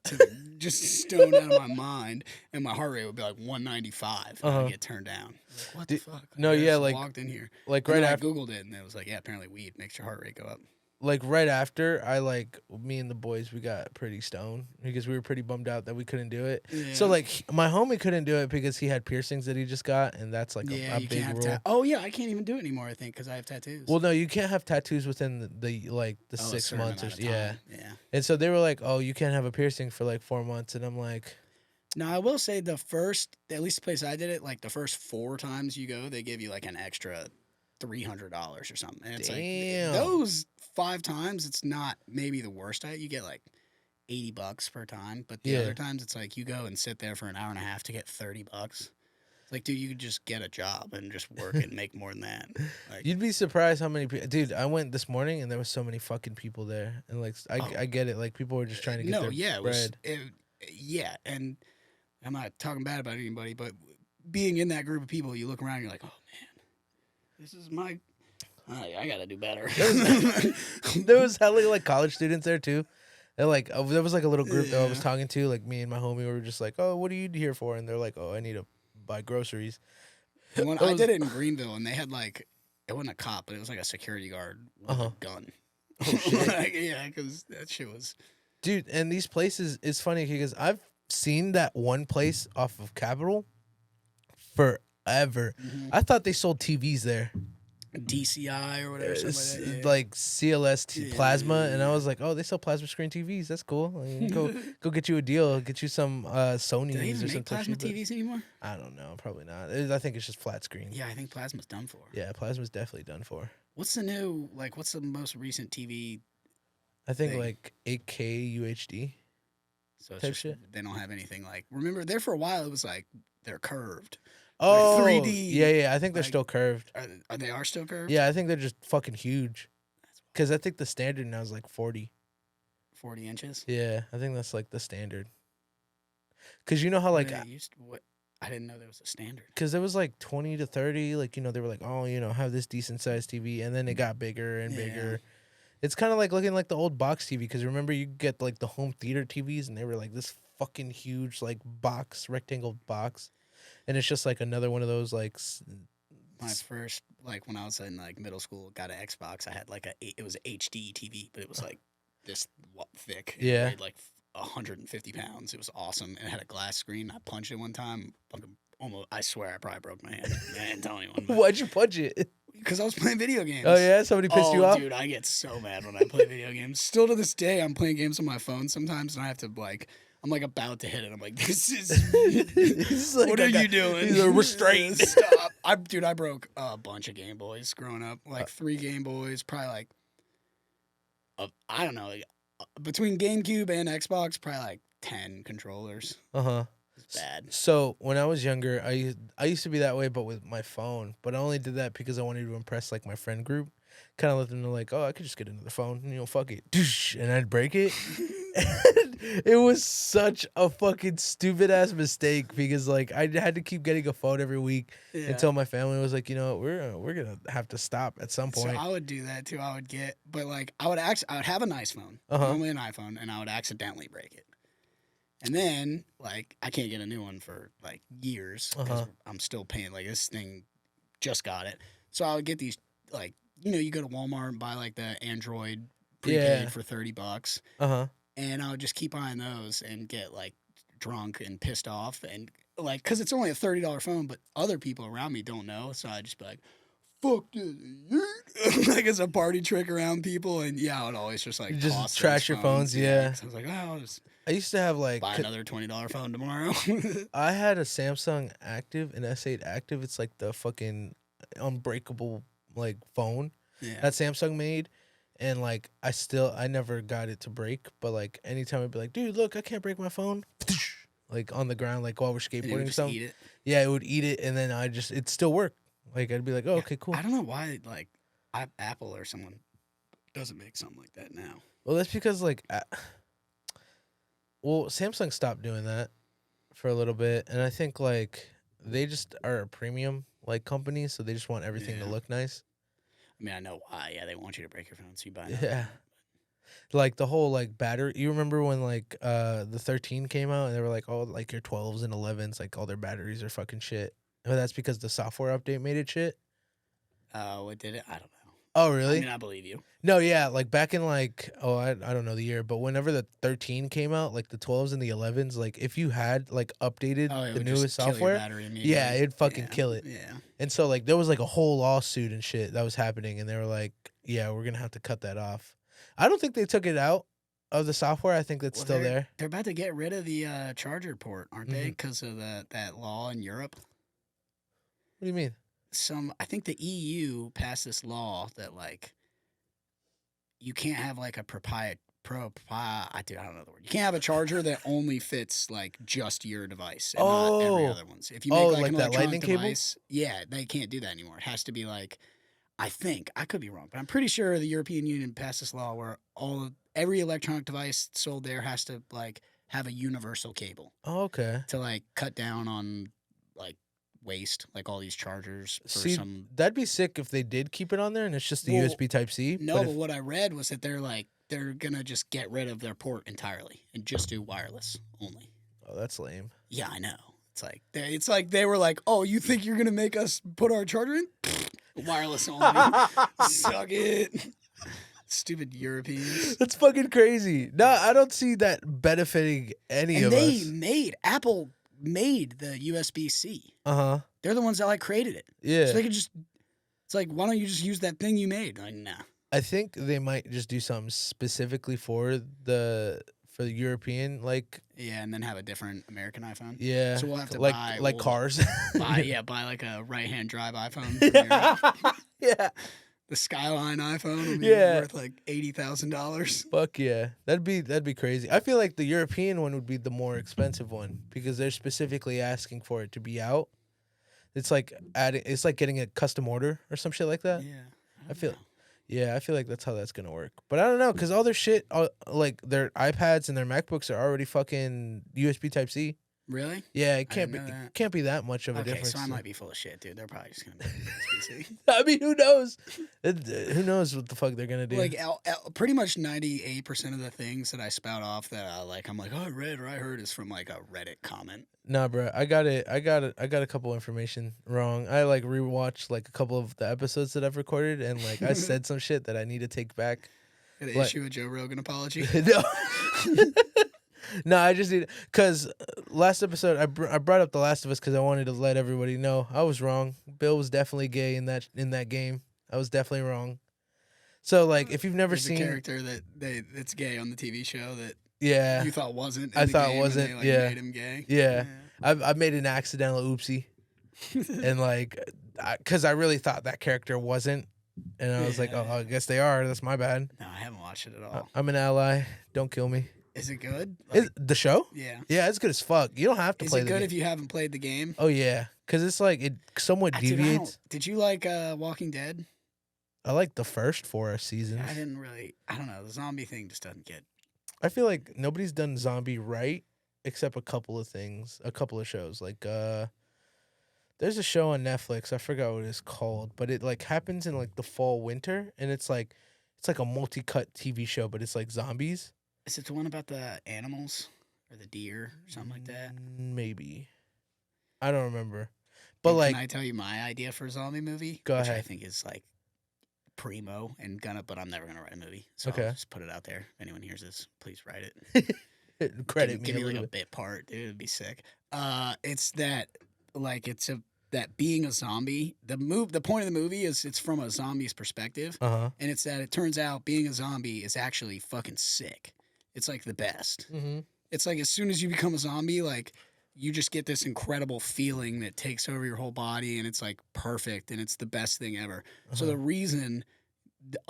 just stoned out of my mind, and my heart rate would be like 195, and I'd get turned down. Like, what the fuck? No, I yeah, just like walked in here, like and right then after. I googled it, and it was like, yeah, apparently weed makes your heart rate go up. Like right after, I like me and the boys, we got pretty stoned because we were pretty bummed out that we couldn't do it. Yeah. So like my homie couldn't do it because he had piercings that he just got, and that's like a you big can't rule. have oh yeah, I can't even do it anymore. I think because I have tattoos. Well, no, you can't have tattoos within the like the a 6 certain months or amount of yeah. time. Yeah. And so they were like, "Oh, you can't have a piercing for like 4 months," and I'm like, Now I will say at least the place I did it, like the first 4 times you go, they give you like an extra $300 or something. And it's damn. like those 5 times, it's not maybe the worst. You get like $80 per time, but the Yeah. other times it's like you go and sit there for an hour and a half to get $30. It's like, dude, you could just get a job and just work and make more than that. Like, You'd be surprised how many people. Dude, I went this morning and there was so many fucking people there, and like I get it. Like people were just trying to get their it bread. yeah, and I'm not talking bad about anybody, but being in that group of people, you look around, you're like, oh man, this is my. I gotta do better. There was hella like college students there too. They're like, there was like a little group that I was Yeah. talking to. Like me and my homie were just like, "Oh, what are you here for?" And they're like, "Oh, I need to buy groceries." When I did it in Greenville, and they had like, it wasn't a cop, but it was like a security guard with a gun. Oh shit. Like, yeah, because that shit was. Dude, and these places, it's funny because I've seen that one place off of Capitol forever. I thought they sold TVs there. DCI or whatever, something like that. Yeah. Like CLS Yeah, plasma, and I yeah. was like, "Oh, they sell plasma screen TVs. That's cool. Like, go get you a deal. Get you some Sony's Do they or even something." make plasma TVs anymore? I don't know. Probably not. I think it's just flat screen. Yeah, I think plasma's done for. Yeah, plasma's definitely done for. What's the new, like, what's the most recent TV? I think Thing. like 8K UHD. So it's Type just, shit? they don't have anything like, remember there for a while it was like, they're curved. Oh, 3D, Yeah, I think they're like- still curved. Are they still curved? Yeah, I think they're just fucking huge. That's Because I think the standard now is like 40. 40 inches? Yeah, I think that's like the standard. Because you know how like, I didn't know there was a standard. because there was like 20 to 30, like, they were like, oh, have this decent sized TV. And then it got bigger and Yeah. bigger. It's kind of like looking like the old box TV. Because remember, you get like the home theater TVs and they were like this fucking huge, like rectangle box. And it's just like another one of those like. My first, like when I was in like middle school, got an Xbox. I had like it was an HD TV, but it was like this thick. Yeah. It weighed like 150 pounds. It was awesome. And it had a glass screen. I punched it one time. I swear I probably broke my hand. I didn't tell anyone. Why'd you punch it? Because I was playing video games. Oh, yeah? Somebody pissed you off? Dude, I get so mad when I play video games. Still to this day, I'm playing games on my phone sometimes, and I have to like. I'm like about to hit it. I'm like, this is. Like, What are you doing? He's restrained. Stop. I broke a bunch of Game Boys growing up. Like 3 Game Boys, probably like. I don't know. Like, between GameCube and Xbox, probably like 10 controllers. It's bad. So when I was younger, I used to be that way, but with my phone. But I only did that because I wanted to impress like my friend group. Kind of let them know like, oh, I could just get another phone. Fuck it, and I'd break it. And it was such a fucking stupid ass mistake because like I had to keep getting a phone every week until my family was like, we're gonna have to stop at some point. So I would do that too. I would get, but like I would have a nice phone, Uh-huh. normally an iPhone, and I would accidentally break it. And then, like, I can't get a new one for, like, years because I'm still paying. Like, this thing just got it. So I would get these, like, you go to Walmart and buy, like, the Android prepaid for $30. And I would just keep buying those and get, like, drunk and pissed off. And, like, because it's only a $30 phone, but other people around me don't know. So I'd just be like, fuck this. Like, it's a party trick around people. And, yeah, I would always just, like, Just toss trash those your phones, yeah. 'Cause I was like, oh, I'll just I used to have like buy another $20 phone tomorrow. I had a Samsung Active, an S8 Active. It's like the fucking unbreakable like phone Yeah. that Samsung made. And like I never got it to break, but like anytime I'd be like, dude, look, I can't break my phone. Like on the ground, like while we're And you skateboarding or just something. eat it. Yeah, it would eat it, and then it'd still work. Like I'd be like, oh, Yeah, okay, cool. I don't know why, like, Apple or someone doesn't make something like that now. Well, that's because like, Samsung stopped doing that for a little bit, and I think like they just are a premium like companies, so they just want everything to Yeah. look nice. I mean, I know why. Yeah, they want you to break your phone, so you buy Yeah. another. Like the whole like battery. You remember when like the 13 came out and they were like, oh, like your 12s and 11s, like all their batteries are fucking shit. Oh, that's because the software update made it shit. What did it? I don't know. Oh, really? I mean, I believe you. No, yeah, like back in like I don't know the year, but whenever the 13 came out, like the 12s and the 11s, like if you had like updated Oh, it the would newest just kill your software, battery immediately. yeah, it'd fucking Yeah, kill it. Yeah. And so like there was like a whole lawsuit and shit that was happening, and they were like, yeah, we're gonna have to cut that off. I don't think they took it out of the software. I think that's Well, still there. They're about to get rid of the charger port, aren't they? Mhm. Because of that law in Europe. What do you mean? I think the EU passed this law that like you can't have like a I don't know the word. You can't have a charger that only fits like just your device and not every Oh. other one's. If you make like like an that electronic lightning cable? device, yeah, they can't do that anymore. It has to be like, I think I could be wrong, but I'm pretty sure the European Union passed this law where every electronic device sold there has to like have a universal cable Oh, okay. to like cut down on like waste, like all these chargers for See, some. that'd be sick if they did keep it on there and it's just the Well, USB Type C. No, but but if, what I read was that they're gonna just get rid of their port entirely and just do wireless only. oh, that's lame. Yeah, I know. It's like they were like, oh, you think you're gonna make us put our charger in? Wireless only. Suck it. Stupid Europeans. That's fucking crazy. No, I don't see that benefiting any And of us. Apple made the USB-C. Uh-huh. They're the ones that like created it. Yeah. So they could just, it's like, why don't you just use that thing you made? Like, nah. I think they might just do something specifically for the European, like, Yeah, and then have a different American iPhone. yeah, So we'll have to like buy cars. buy like a right-hand drive iPhone. From Europe. Yeah. The Skyline iPhone will be Yeah. worth like $80,000. Fuck yeah. That'd be crazy. I feel like the European one would be the more expensive one because they're specifically asking for it to be out. It's like getting a custom order or some shit like that. Yeah, I feel like that's how that's gonna work. But I don't know, because all their shit, like their iPads and their MacBooks are already fucking USB Type C. Really? Yeah, I didn't know that. it can't be that much of a Okay, difference. so I might be full of shit, dude. They're probably just gonna make USB-C. I mean, who knows? Who knows what the fuck they're gonna do? Like pretty much 98% of the things that I spout off that I'm like, oh, I read or I heard is from like a Reddit comment. Nah, bro, I got a couple information wrong. I like rewatched like a couple of the episodes that I've recorded, and like I said some shit that I need to take back. Gotta issue a Joe Rogan apology. No. No, I just need, because last episode I brought up The Last of Us because I wanted to let everybody know I was wrong. Bill was definitely gay in that game. I was definitely wrong. So like, if you've never There's seen a character that's gay on the TV show that yeah, you thought wasn't. I thought wasn't. And they, Yeah. made him gay. Yeah. I've made an accidental oopsie, and like, because I really thought that character wasn't, and I was like, oh, I guess they are. That's my bad. No, I haven't watched it at all. I'm an ally. Don't kill me. Is it good? Is the show? Yeah. Yeah, it's good as fuck. You don't have to Is play it the good game. if you haven't played the game? Oh yeah, because it's like it somewhat Dude, deviates. did you like Walking Dead? I like the first 4 seasons. I didn't really. I don't know. The zombie thing just doesn't get. I feel like nobody's done zombie right except a couple of shows. Like there's a show on Netflix. I forgot what it's called, but it like happens in like the fall winter, and it's like a multi-cut TV show, but it's like zombies. Is it the one about the animals or the deer or something like that? Maybe. I don't remember. But Dude, like, can I tell you my idea for a zombie movie? Go which I ahead. think is like primo and but I'm never gonna write a movie. So Okay. I'll just put it out there. If anyone hears this, please write it. credit give me me a like little a bit. bit part, dude. It'd be sick. It's that that being a zombie. The point of the movie is it's from a zombie's perspective, Uh-huh. and it's that it turns out being a zombie is actually fucking sick. It's like the best. Mm-hmm. It's like as soon as you become a zombie, like you just get this incredible feeling that takes over your whole body, and it's like perfect, and it's the best thing ever. So Uh-huh. the reason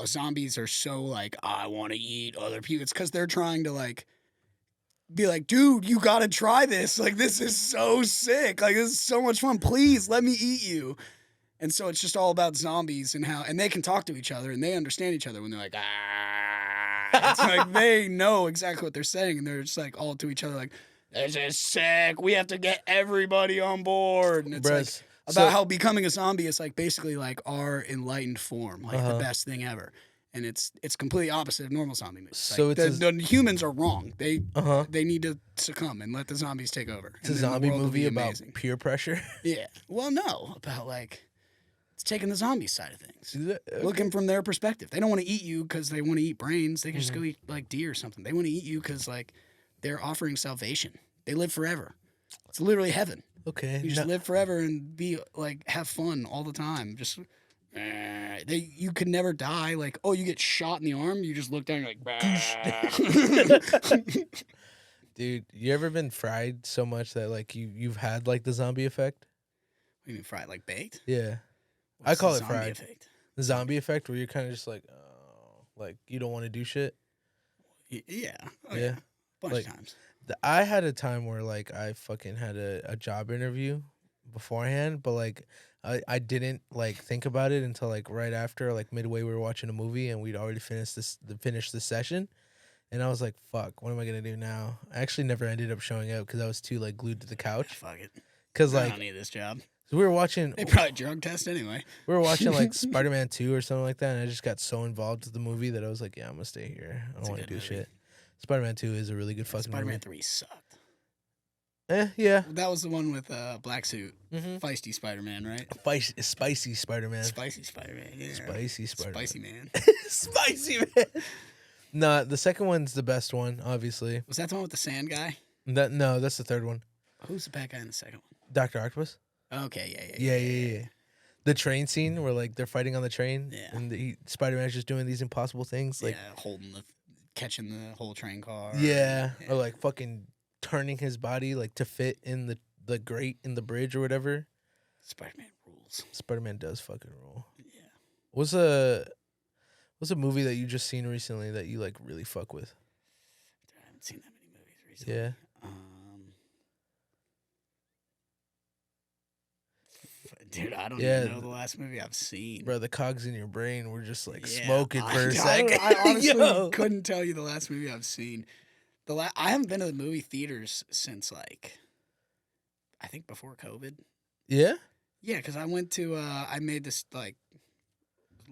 zombies are so like, I want to eat other people, it's because they're trying to like be like, dude, you gotta try this. Like this is so sick. Like this is so much fun. Please let me eat you. And so it's just all about zombies and they can talk to each other and they understand each other when they're like, ah. It's like they know exactly what they're saying and they're just like all to each other like, this is sick. We have to get everybody on board. And it's Bruh, like about how becoming a zombie is like basically like our enlightened form, like the best thing ever. And it's completely opposite of normal zombie movies. So like the humans are wrong. They need to succumb and let the zombies take over. It's a zombie movie about peer pressure. Yeah. Well, no, about like it's taking the zombie side of things, looking from their perspective. They don't want to eat you because they want to eat brains. They can just go eat like deer or something. They want to eat you because like they're offering salvation. They live forever. It's literally heaven. Okay. You just live forever and be like have fun all the time. Just. You could never die. Like, oh, you get shot in the arm, you just look down, you're like, dude, you ever been fried so much that like you've had like the zombie effect? What do you mean fried? Like baked? Yeah, I call it fried. Effect? The zombie effect, where you're kind of just like, oh, like you don't want to do shit. Yeah. Oh, yeah. Bunch like, of times. I had a time where like I fucking had a job interview beforehand, but like I didn't like think about it until like right after, like midway we were watching a movie and we'd already finished the session, and I was like, fuck, what am I gonna do now? I actually never ended up showing up because I was too like glued to the couch. Yeah, fuck it. Because I like don't need this job. So we were watching. They probably drug test anyway. We were watching like Spider-Man 2 or something like that, and I just got so involved with the movie that I was like, yeah, I'm gonna stay here. I don't want to do shit. Spider-Man 2 is a really good fucking movie. Spider-Man 3 sucked. Yeah. That was the one with black suit. Feisty Spider-Man, right? Spicy Spider-Man. Spicy Spider-Man, yeah. Spicy Spider-Man. Spicy man. Spicy man. Nah, the second one's the best one, obviously. Was that the one with the sand guy? No, that's the third one. Who's the bad guy in the second one? Dr. Octopus. Okay, Yeah. The train scene where like they're fighting on the train, and Spider-Man's just doing these impossible things, like catching the whole train car. Yeah, or like fucking turning his body like to fit in the grate in the bridge or whatever. Spider-Man rules. Spider-Man does fucking rule. Yeah. What's a movie that you just seen recently that you like really fuck with? I haven't seen that many movies recently. Yeah. Dude, I don't even know the last movie I've seen. Bro, the cogs in your brain were just like smoking for a second. I honestly couldn't tell you the last movie I've seen. I haven't been to the movie theaters since like, I think before COVID. Yeah? Yeah, because I went to, I made this like,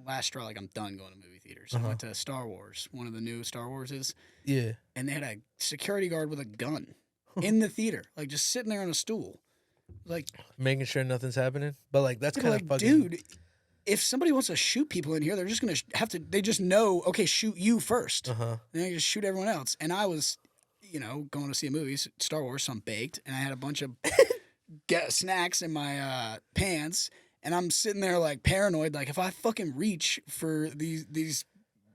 last straw, like I'm done going to movie theaters. I went to Star Wars, one of the new Star Warses. Yeah. And they had a security guard with a gun in the theater, like just sitting there on a stool. Like making sure nothing's happening, but like that's kind of like, fucking. Dude, if somebody wants to shoot people in here, they're just gonna have to. They just know, okay, shoot you first, and they just shoot everyone else. And I was, going to see a movie, Star Wars, so I'm baked, and I had a bunch of snacks in my pants, and I'm sitting there like paranoid, like if I fucking reach for these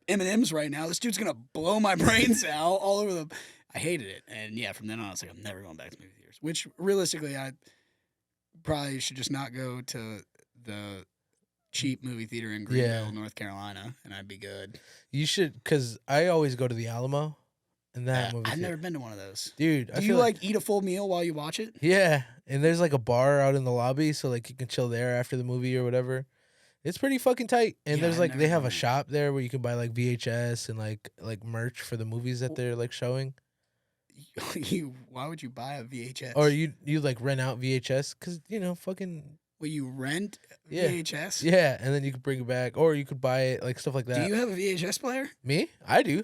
M&Ms right now, this dude's gonna blow my brains out all over the. I hated it, and yeah, from then on, I was like, I'm never going back to movie theaters. Which realistically, I probably should just not go to the cheap movie theater in Greenville, North Carolina, and I'd be good. You should, because I always go to the Alamo, and that movie. I've never been to one of those, dude. Do you like eat a full meal while you watch it? Yeah, and there's like a bar out in the lobby, so like you can chill there after the movie or whatever. It's pretty fucking tight, and there's like they have a shop there where you can buy like VHS and like merch for the movies that they're like showing. Why would you buy a VHS? Or you like rent out VHS because fucking. Well, you rent VHS? Yeah, and then you could bring it back, or you could buy it, like stuff like that. Do you have a VHS player? Me? I do.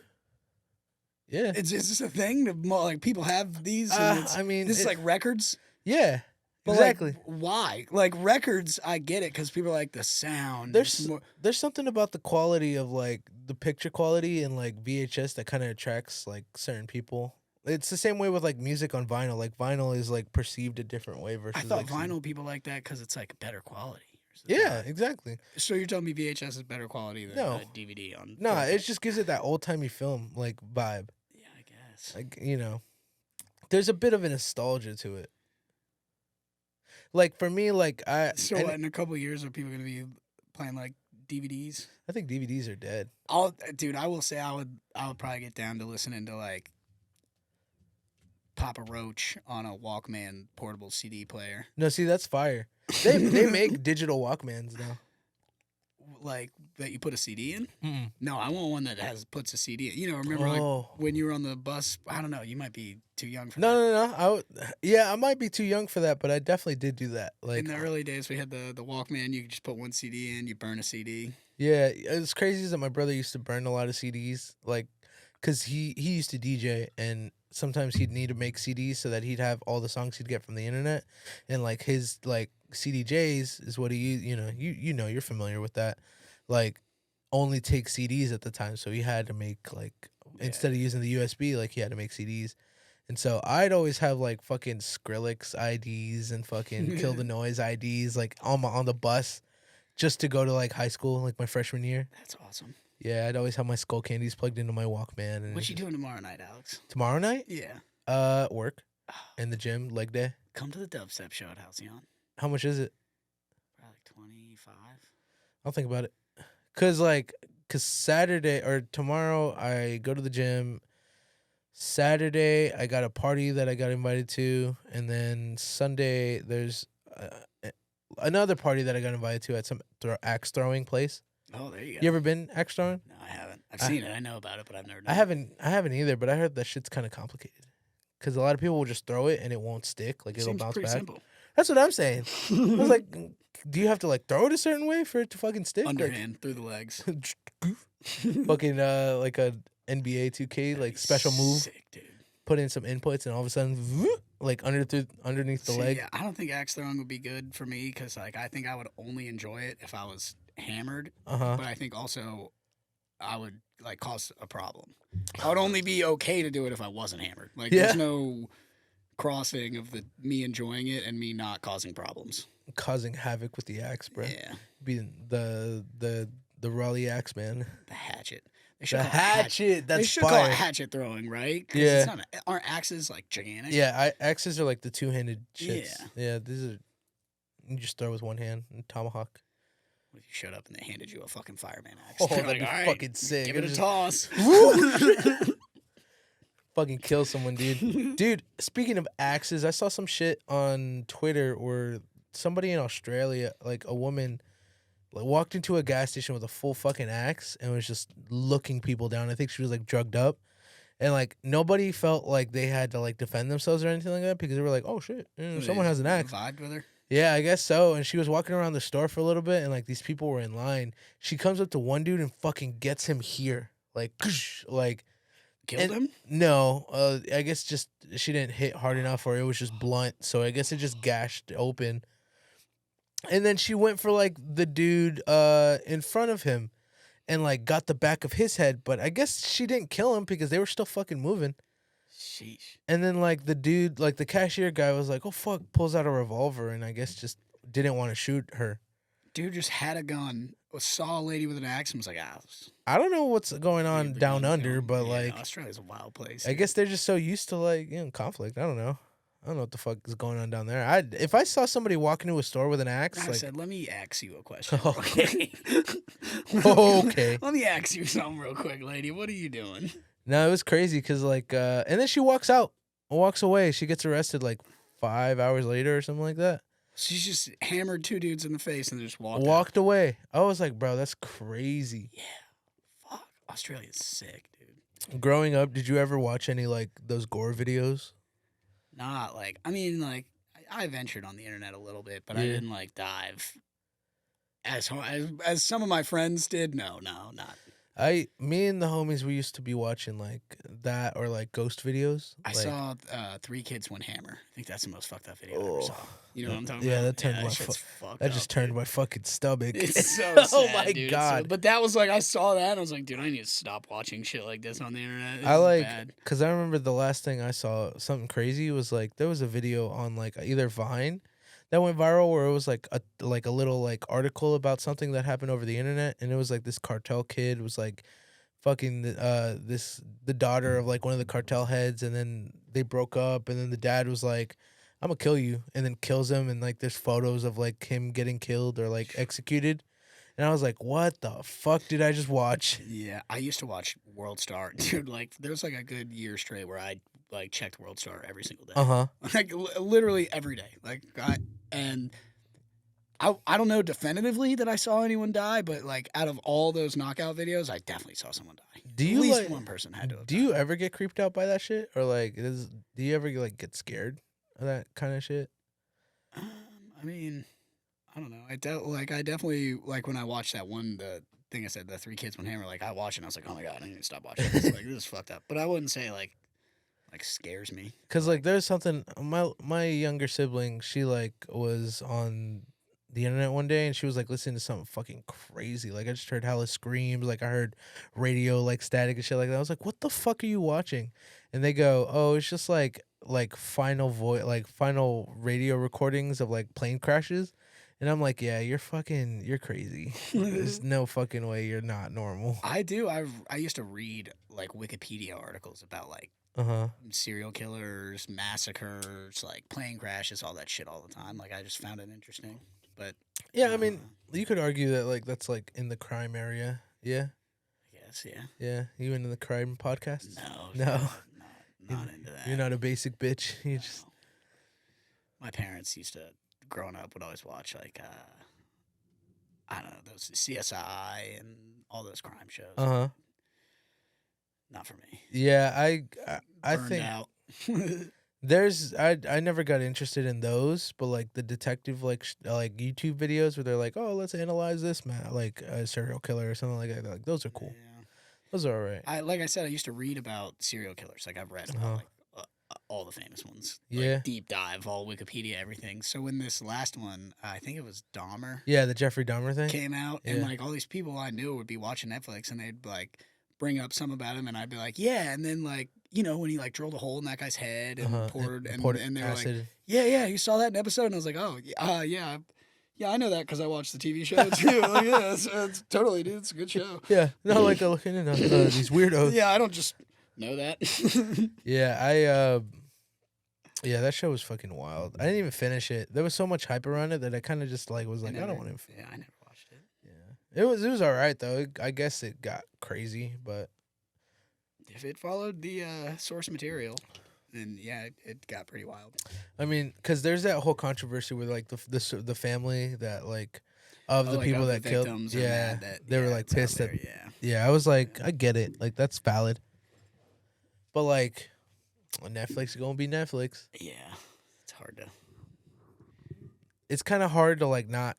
Yeah. Is this a thing? Like people have these? I mean, this is like records. Yeah. But exactly. Like, why? Like records, I get it because people are like the sound. There's something about the quality of like the picture quality and like VHS that kind of attracts like certain people. It's the same way with like music on vinyl. Like vinyl is like perceived a different way versus. I thought like, vinyl people like that because it's like better quality. Yeah, exactly. So you're telling me VHS is better quality than DVD on? No, it just gives it that old timey film like vibe. Yeah, I guess. Like there's a bit of a nostalgia to it. Like for me, like in a couple of years, are people gonna be playing like DVDs? I think DVDs are dead. I will say I would probably get down to listening to like Papa Roach on a Walkman portable CD player. No, see, that's fire. They make digital Walkmans now. Like that you put a CD in? Mm-mm. No, I want one that puts a CD in. You know, remember like when you were on the bus? I don't know. You might be too young for that. No. I might be too young for that, but I definitely did do that. Like In the early days, we had the Walkman. You could just put one CD in. You burn a CD. yeah, it's crazy is that my brother used to burn a lot of CDs, like, cause he used to DJ and sometimes he'd need to make CDs so that he'd have all the songs he'd get from the internet, and like his like CDJs is what he you're familiar with that, like only take CDs at the time, so he had to make like instead of using the USB, like he had to make CDs. And so I'd always have like fucking Skrillex IDs and fucking Kill the Noise IDs like on the bus just to go to like high school, like my freshman year. That's awesome. Yeah, I'd always have my Skull Candies plugged into my Walkman. And What you doing tomorrow night, Alex? tomorrow night? Yeah. Work in the gym, leg day. Come to the dubstep show at Halcyon. How much is it? Probably like 25. I'll think about it. Cause Saturday or tomorrow I go to the gym. Saturday I got a party that I got invited to, and then Sunday there's another party that I got invited to at some axe throwing place. Oh, there you go. You ever been axe throwing? No, I haven't. I've seen it. I know about it, but I've never done I haven't either, but I heard that shit's kind of complicated. Because a lot of people will just throw it and it won't stick. Like, it'll Seems bounce pretty back. simple. That's what I'm saying. I was like, do you have to, like, throw it a certain way for it to fucking stick? Underhand, through the legs. Fucking, like a NBA 2K, like, special move. Sick, dude. Put in some inputs and all of a sudden, like, underneath the leg. Yeah, I don't think axe throwing would be good for me because, like, I think I would only enjoy it if I was hammered. Uh-huh. But I think also I would, like, cause a problem. I would only be okay to do it if I wasn't hammered. Like, Yeah. there's no crossing of me enjoying it and me not causing problems. Causing havoc with the axe, bro. Yeah. Being the Raleigh axe, man. The hatchet. They The should call it hatchet. They That's should call fire. it hatchet throwing, right? 'Cause Yeah. It's not aren't axes, like, gigantic? Yeah, axes are like the two-handed shits. Yeah. Yeah, these are, you just throw with one hand and tomahawk. What if you showed up and they handed you a fucking fireman axe? Oh, They're that'd be "All right, fucking sick. Give it a Just toss. fucking kill someone, dude. Dude, speaking of axes, I saw some shit on Twitter where somebody in Australia, like a woman, like walked into a gas station with a full fucking axe and was just looking people down. I think she was like drugged up. And like nobody felt like they had to like defend themselves or anything like that because they were like, oh shit, someone has an axe. Vibed with her? Yeah, I guess so. And she was walking around the store for a little bit and like these people were in line. She comes up to one dude and fucking gets him here. Like, like. Killed him? No, I guess just she didn't hit hard enough or it was just blunt. So I guess it just gashed open. And then she went for like the dude in front of him and like got the back of his head. But I guess she didn't kill him because they were still fucking moving. Sheesh. And then like the dude, like the cashier guy was like, oh fuck, pulls out a revolver and I guess just didn't want to shoot her. Dude just had a gun, saw a lady with an axe and was like, I don't know what's going on the down gun's under, going. but Yeah, like Australia's a wild place. I guess they're just so used to like, conflict. I don't know. I don't know what the fuck is going on down there. If I saw somebody walk into a store with an axe, I like, said, let me ask you a question. Okay. Okay. Let me ask you something real quick, lady. What are you doing? No, it was crazy because like, and then she walks out, walks away. She gets arrested like 5 hours later or something like that. She's just hammered two dudes in the face and just walked out. Walked away. I was like, bro, that's crazy. Yeah. Fuck. Australia's sick, dude. Growing up, did you ever watch any like those gore videos? Not like, I mean, like, I ventured on the internet a little bit, but I Yeah. didn't like dive as hard as some of my friends did. No, not. Me and the homies, we used to be watching like that or like ghost videos. I like, saw 3 Kids, 1 Hammer. I think that's the most fucked up video I ever saw. Oh. You know what I'm talking Yeah, about? that turned my shit's fucked that up, just turned dude. my fucking stomach. It's so Oh sad, my dude. God. But that was like, I saw that and I was like, dude, I need to stop watching shit like this on the internet. This I is like, bad. because I remember the last thing I saw, something crazy, was like, there was a video on like either Vine that went viral where it was like a little like article about something that happened over the internet. And it was like this cartel kid was like fucking the daughter of like one of the cartel heads. And then they broke up. And then the dad was like, I'm gonna kill you. And then kills him. And like there's photos of like him getting killed or like executed. And I was like, what the fuck did I just watch? Yeah, I used to watch World Star. Dude, like, there was like a good year straight where I like checked World Star every single day. Uh-huh. Like, literally every day. Like, and I don't know definitively that I saw anyone die, but like out of all those knockout videos, I definitely saw someone die. Do At you least like? one person had to have Do died. you ever get creeped out by that shit, or like, do you ever like get scared of that kind of shit? I mean, I don't know. I definitely like when I watched that one the thing I said the 3 Kids 1 Hammer. Like I watched it, and I was like, oh my god, I need to stop watching this. Like this is fucked up. But I wouldn't say like scares me. Cause like there's something my younger sibling, she like was on the internet one day and she was like listening to something fucking crazy. Like I just heard hella screams, like I heard radio like static and shit like that. I was like, what the fuck are you watching? And they go, oh, it's just like final radio recordings of like plane crashes. And I'm like, yeah, you're crazy. There's no fucking way you're not normal. I do. I used to read like Wikipedia articles about like Uh-huh. serial killers, massacres, like plane crashes, all that shit all the time. Like I just found it interesting. But Yeah, I mean, you could argue that like that's like in the crime area. Yeah. I guess yeah. Yeah. You into the crime podcast? No, No. not into that. You're not a basic bitch. You just My parents used to, growing up, would always watch like I don't know, those CSI and all those crime shows. Uh-huh. Not for me. Yeah, I Burned think out. I never got interested in those, but like the detective like YouTube videos where they're like, "Oh, let's analyze this man like a serial killer or something like that." Like those are cool. Yeah. Those are all right. Like I said, I used to read about serial killers. Like I've read about Uh-huh. like all the famous ones. Yeah. Like, deep dive, all Wikipedia, everything. So when this last one, I think it was Dahmer, Yeah, the Jeffrey Dahmer thing. came out, and Yeah. like all these people I knew would be watching Netflix, and they'd like bring up some about him, and I'd be like, yeah, and then like when he like drilled a hole in that guy's head and Uh-huh. poured And and they were like, acid. yeah, you saw that in episode, and I was like, oh, yeah. Yeah, I know that because I watched the TV show too. Like, yeah, it's totally, dude. It's a good show. Yeah, no, like looking at these weirdos. Yeah, I don't just know that. Yeah, yeah, that show was fucking wild. I didn't even finish it. There was so much hype around it that I kind of just like was like, I don't want to. Yeah, I never watched it. Yeah, it was all right though. I guess it got crazy, but If it followed the source material, then yeah, it got pretty wild. I mean, because there's that whole controversy with like the family that like of the people that killed. Yeah, they were like pissed at. Yeah, I was like, I get it. Like that's valid. But like, Netflix is gonna be Netflix. Yeah, it's hard to. It's kind of hard to like not.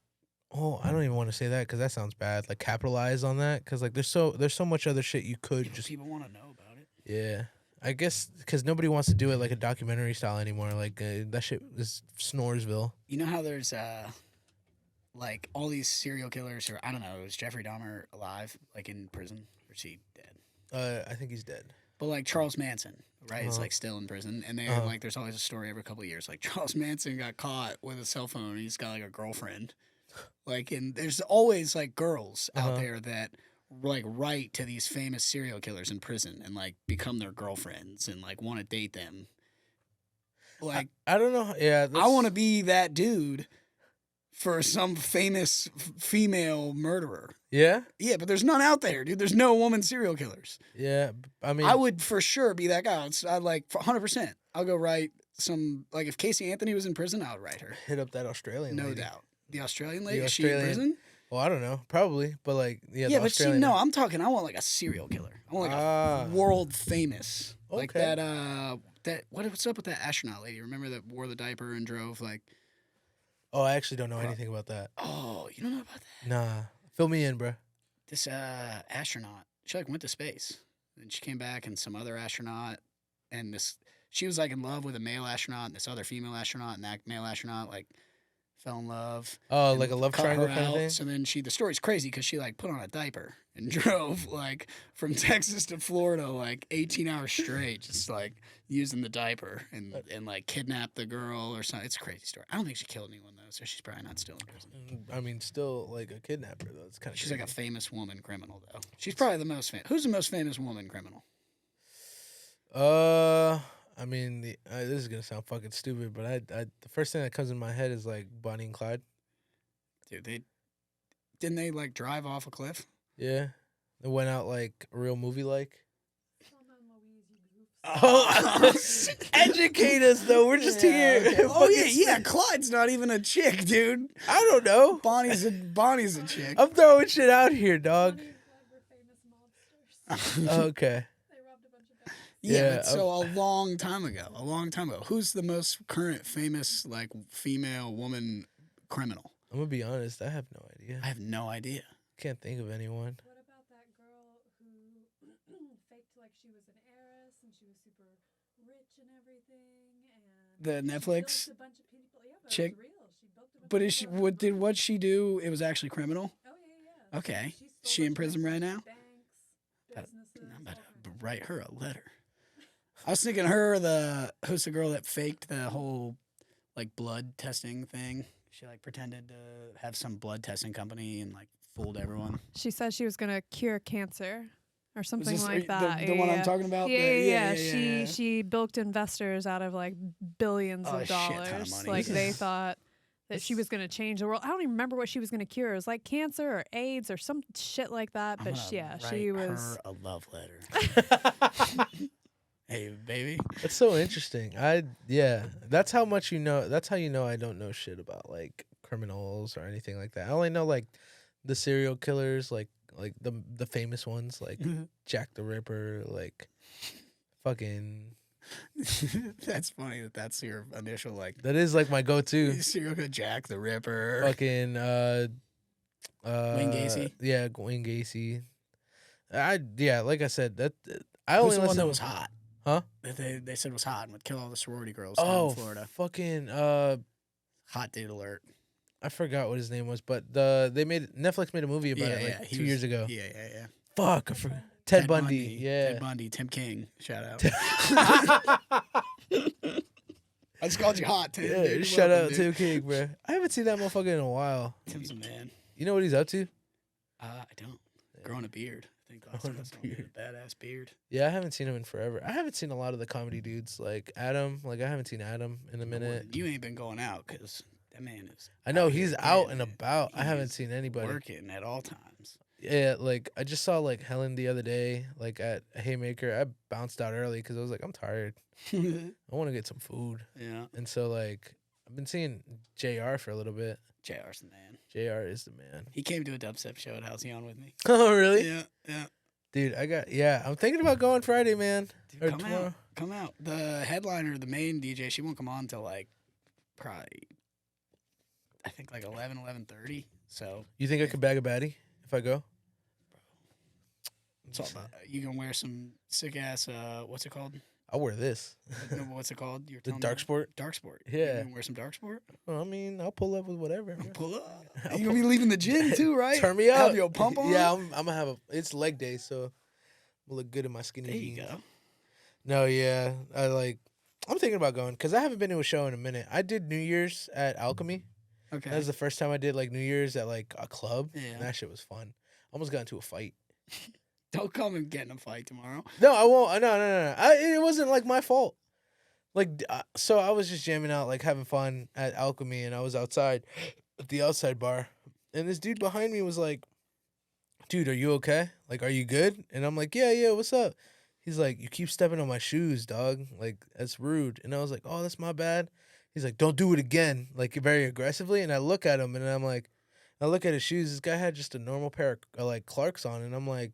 Oh, I don't even want to say that because that sounds bad. Like capitalize on that because like there's so much other shit you could just. People want to know about it. Yeah, I guess because nobody wants to do it like a documentary style anymore. Like that shit is Snoresville. You know how there's like all these serial killers, or I don't know, is Jeffrey Dahmer alive, like in prison, or is he dead? I think he's dead. But like Charles Manson, right, is like still in prison, and they like there's always a story every couple of years. Like Charles Manson got caught with a cell phone. And he's got like a girlfriend, like, and there's always like girls out there that like write to these famous serial killers in prison and like become their girlfriends and like want to date them. Like I don't know. Yeah, I want to be that dude for some famous female murderer. Yeah. Yeah, but there's none out there, dude. There's no woman serial killers. Yeah, I mean, I would for sure be that guy. I'd like 100%. I'll go write some, like if Casey Anthony was in prison, I would write her. hit up that Australian. No lady. doubt. The Australian lady? The Is she in Australian- prison? Well, I don't know, probably, but like Yeah, the but Australian. no, I'm talking, I want like a serial killer. I want like a world famous. Like Okay. What's up with that astronaut lady? Remember that wore the diaper and drove like, Oh, I actually don't know anything about that. oh, you don't know about that? Nah, fill me in, bro. This astronaut, she like went to space. And she came back and some other astronaut and she was like in love with a male astronaut and this other female astronaut, and that male astronaut like fell in love. Oh, and like a love cut triangle her kind of out. thing. So then the story's crazy because she like put on a diaper and drove like from Texas to Florida like 18 hours straight, just like using the diaper and like kidnapped the girl or something. It's a crazy story. I don't think she killed anyone though, so she's probably not still in prison. I mean, still like a kidnapper though. It's kind of. She's like a famous woman criminal though. She's probably the most famous. Who's the most famous woman criminal? I mean, this is gonna sound fucking stupid, but the first thing that comes in my head is like Bonnie and Clyde. Dude, didn't they like drive off a cliff? Yeah, it went out like real movie like. Oh, educate us though. We're just here. okay. Oh yeah, Fucking- yeah. Clyde's not even a chick, dude. I don't know. Bonnie's a chick. I'm throwing shit out here, dog. Bonnie and Clyde were famous mobsters. Okay. They robbed a bunch of banks. Yeah, Yeah, but so a long time ago. Who's the most current famous like female woman criminal? I'm gonna be honest. I have no idea. I have no idea. Can't think of anyone. What about that girl who faked like she was an heiress and she was super rich and everything and The she Netflix bilked a bunch of people. Yeah, but chick? it was real. She bilked a bunch But of is she people. what did what she do? It was actually criminal. Oh yeah. Okay. She Is she in stole a bunch prison of right now? Banks, businesses. I'm about all to kinds of write her a letter. I was thinking who's the girl that faked the whole like blood testing thing? She like pretended to have some blood testing company and like fooled everyone. She said she was gonna cure cancer or Was something this like that. the one I'm talking about? Yeah, Yeah. She bilked investors out of like billions Oh, a of shit ton of dollars. money. Like This they is- thought that she was gonna change the world. I don't even remember what she was gonna cure. It was like cancer or AIDS or some shit like that. I'm But gonna yeah, write she was. her a love letter. Hey, baby. That's so interesting. That's how much you know. That's how you know I don't know shit about like criminals or anything like that. I only know like the serial killers, like the famous ones, like Jack the Ripper, like fucking. That's funny that's your initial like That is like my go-to. serial killer Jack the Ripper. Fucking Wayne Gacy? Yeah, Wayne Gacy. Like I said, that I Who's only the one listen. that was hot? Huh? That they said was hot and would kill all the sorority girls down Oh, in Florida. fucking Hot dude alert. I forgot what his name was, but Netflix made a movie about it like he 2 was- years ago. Yeah. Fuck, I forgot. Ted Bundy. Yeah. Ted Bundy, Tim King. Shout out. I just called you hot, Tim. Yeah, dude. You're shout welcome, out dude. Tim King, bro. I haven't seen that motherfucker in a while. Tim's a man. You know what he's up to? I don't. Growing a beard. I think last Growing time I a saw him, he had beard. a badass beard. Yeah, I haven't seen him in forever. I haven't seen a lot of the comedy dudes like Adam. Like I haven't seen Adam in a minute. You ain't been going out because that man is. I know out he's here out getting and it. about. I haven't He's sing anybody. working at all times. Yeah, like I just saw like Helen the other day, like at Haymaker. I bounced out early because I was like, I'm tired. I want to get some food, Yeah. and so like I've been seeing Jr. for a little bit. JR's the man. Jr. is the man. He came to a dubstep show at Halcyon with me. Oh really? Yeah. Dude, I'm thinking about going Friday, man. Dude, Or come tomorrow. out. Come out. The headliner, the main DJ, she won't come on until like probably, I think like 11:30. So You think I could bag a baddie if I go? it's all about, you can wear some sick ass, what's it called? I'll wear this. No, what's it called? You're The telling dark me? sport. Dark sport. Yeah. You can wear some dark sport? Well, I mean, I'll pull up with whatever. bro. Pull up. You gonna be leaving the gym too, right? Turn me up. Have your pump on? Yeah, I'm gonna have it's leg day, so I'll look good in my skinny There you jeans. go. No, yeah, I'm thinking about going because I haven't been to a show in a minute. I did New Year's at Alchemy. Okay. That was the first time I did like New Year's at like a club. Yeah. And that shit was fun. Almost got into a fight. Don't come and get in a fight tomorrow. No, I won't. No. It wasn't like my fault. Like, so I was just jamming out, like having fun at Alchemy, and I was outside at the outside bar, and this dude behind me was like, "Dude, are you okay? Like, are you good?" And I'm like, "Yeah. What's up?" He's like, "You keep stepping on my shoes, dog. Like, that's rude." And I was like, "Oh, that's my bad." He's like, "Don't do it again," like very aggressively. And I look at him, and I'm like, I look at his shoes. This guy had just a normal pair of like Clarks on, and I'm like,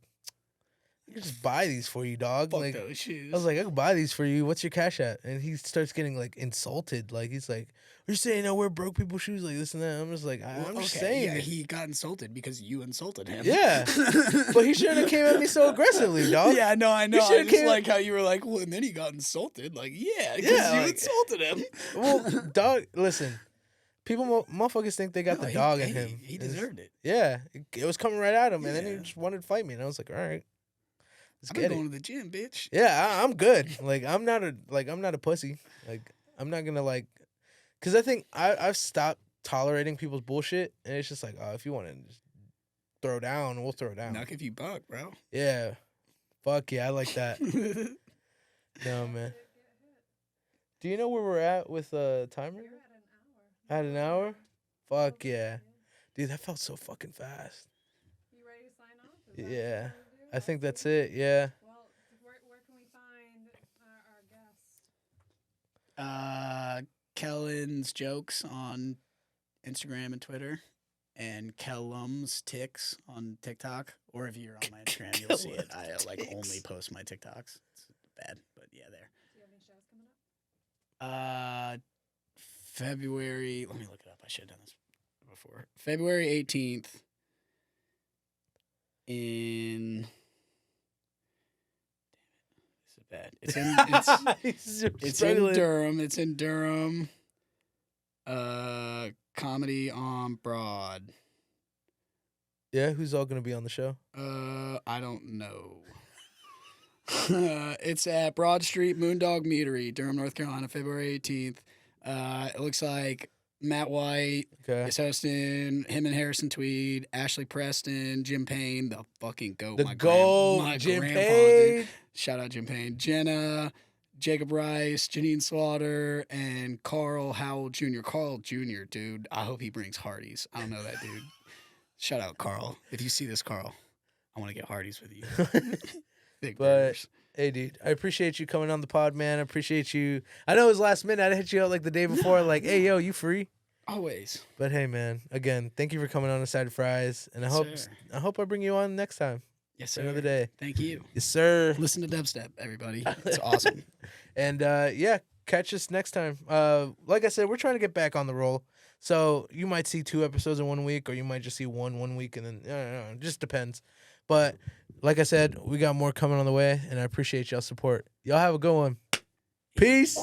I could just buy these for you, dog. Fuck Like, those shoes. I was like, I could buy these for you. What's your cash at? And he starts getting like insulted. Like he's like, "Are you saying I wear broke people shoes like this and that?" I'm just like, I'm just saying. Yeah, it. he got insulted because you insulted him. Yeah. But he shouldn't have came at me so aggressively, dog. Yeah, no, I know. I should've just came- like how you were like, well, and then he got insulted. Like, yeah, because Yeah, you like- insulted him. Well, dog, listen. People, motherfuckers think they got No, the dog in hey, him. He It's- deserved it. Yeah, it was coming right at him, and then Yeah. he just wanted to fight me, and I was like, all right, let's I've been get it. going to the gym, bitch. Yeah, I'm good. Like I'm not a pussy. Like I'm not gonna like, cause I think I've stopped tolerating people's bullshit, and it's just like, oh, if you want to just throw down, we'll throw down. Knock if you buck, bro. Yeah, fuck yeah, I like that. No man. Do you know where we're at with timer? You're at an hour. At an hour? Fuck yeah, dude, that felt so fucking fast. You ready to sign off? Is that what Yeah, you wanna do? I think that's it. Yeah. Well, where can we find our Kellen's jokes on Instagram and Twitter, and Kellum's ticks on TikTok. Or if you're on my Instagram, you'll see it. I only post my TikToks. It's bad, but yeah, there. Do you have any shows coming up? February. Let me look it up. I should have done this before. February 18th in. Damn it, this is bad. It's in Durham. It's in Durham. Comedy on Broad. Yeah, who's all gonna be on the show? I don't know. It's at Broad Street Moondog Meadery, Durham, North Carolina, February 18th. It looks like Matt White is hosting, him and Harrison Tweed, Ashley Preston, Jim Payne, the fucking GOAT. The my GOAT, Jim grandpa, Payne. dude. Shout out Jim Payne. Jenna, Jacob Rice, Janine Slaughter, and Carl Howell Jr. Carl Jr., dude. I hope he brings Hardee's. I don't know that dude. Shout out Carl. If you see this, Carl, I want to get Hardee's with you. Big burgers. Hey, dude, I appreciate you coming on the pod, man. I appreciate you. I know it was last minute. I hit you out like the day before, like, hey, yo, you free? Always. But hey, man, again, thank you for coming on the Side of Fries, and I hope I bring you on next time. Yes, sir. Another day. Thank you. Yes, sir. Listen to Dubstep, everybody. It's awesome. And yeah, catch us next time. Like I said, we're trying to get back on the roll. So you might see 2 episodes in 1 week, or you might just see one week, and then I don't know, it just depends. But like I said, we got more coming on the way, and I appreciate y'all support. Y'all have a good one. Peace.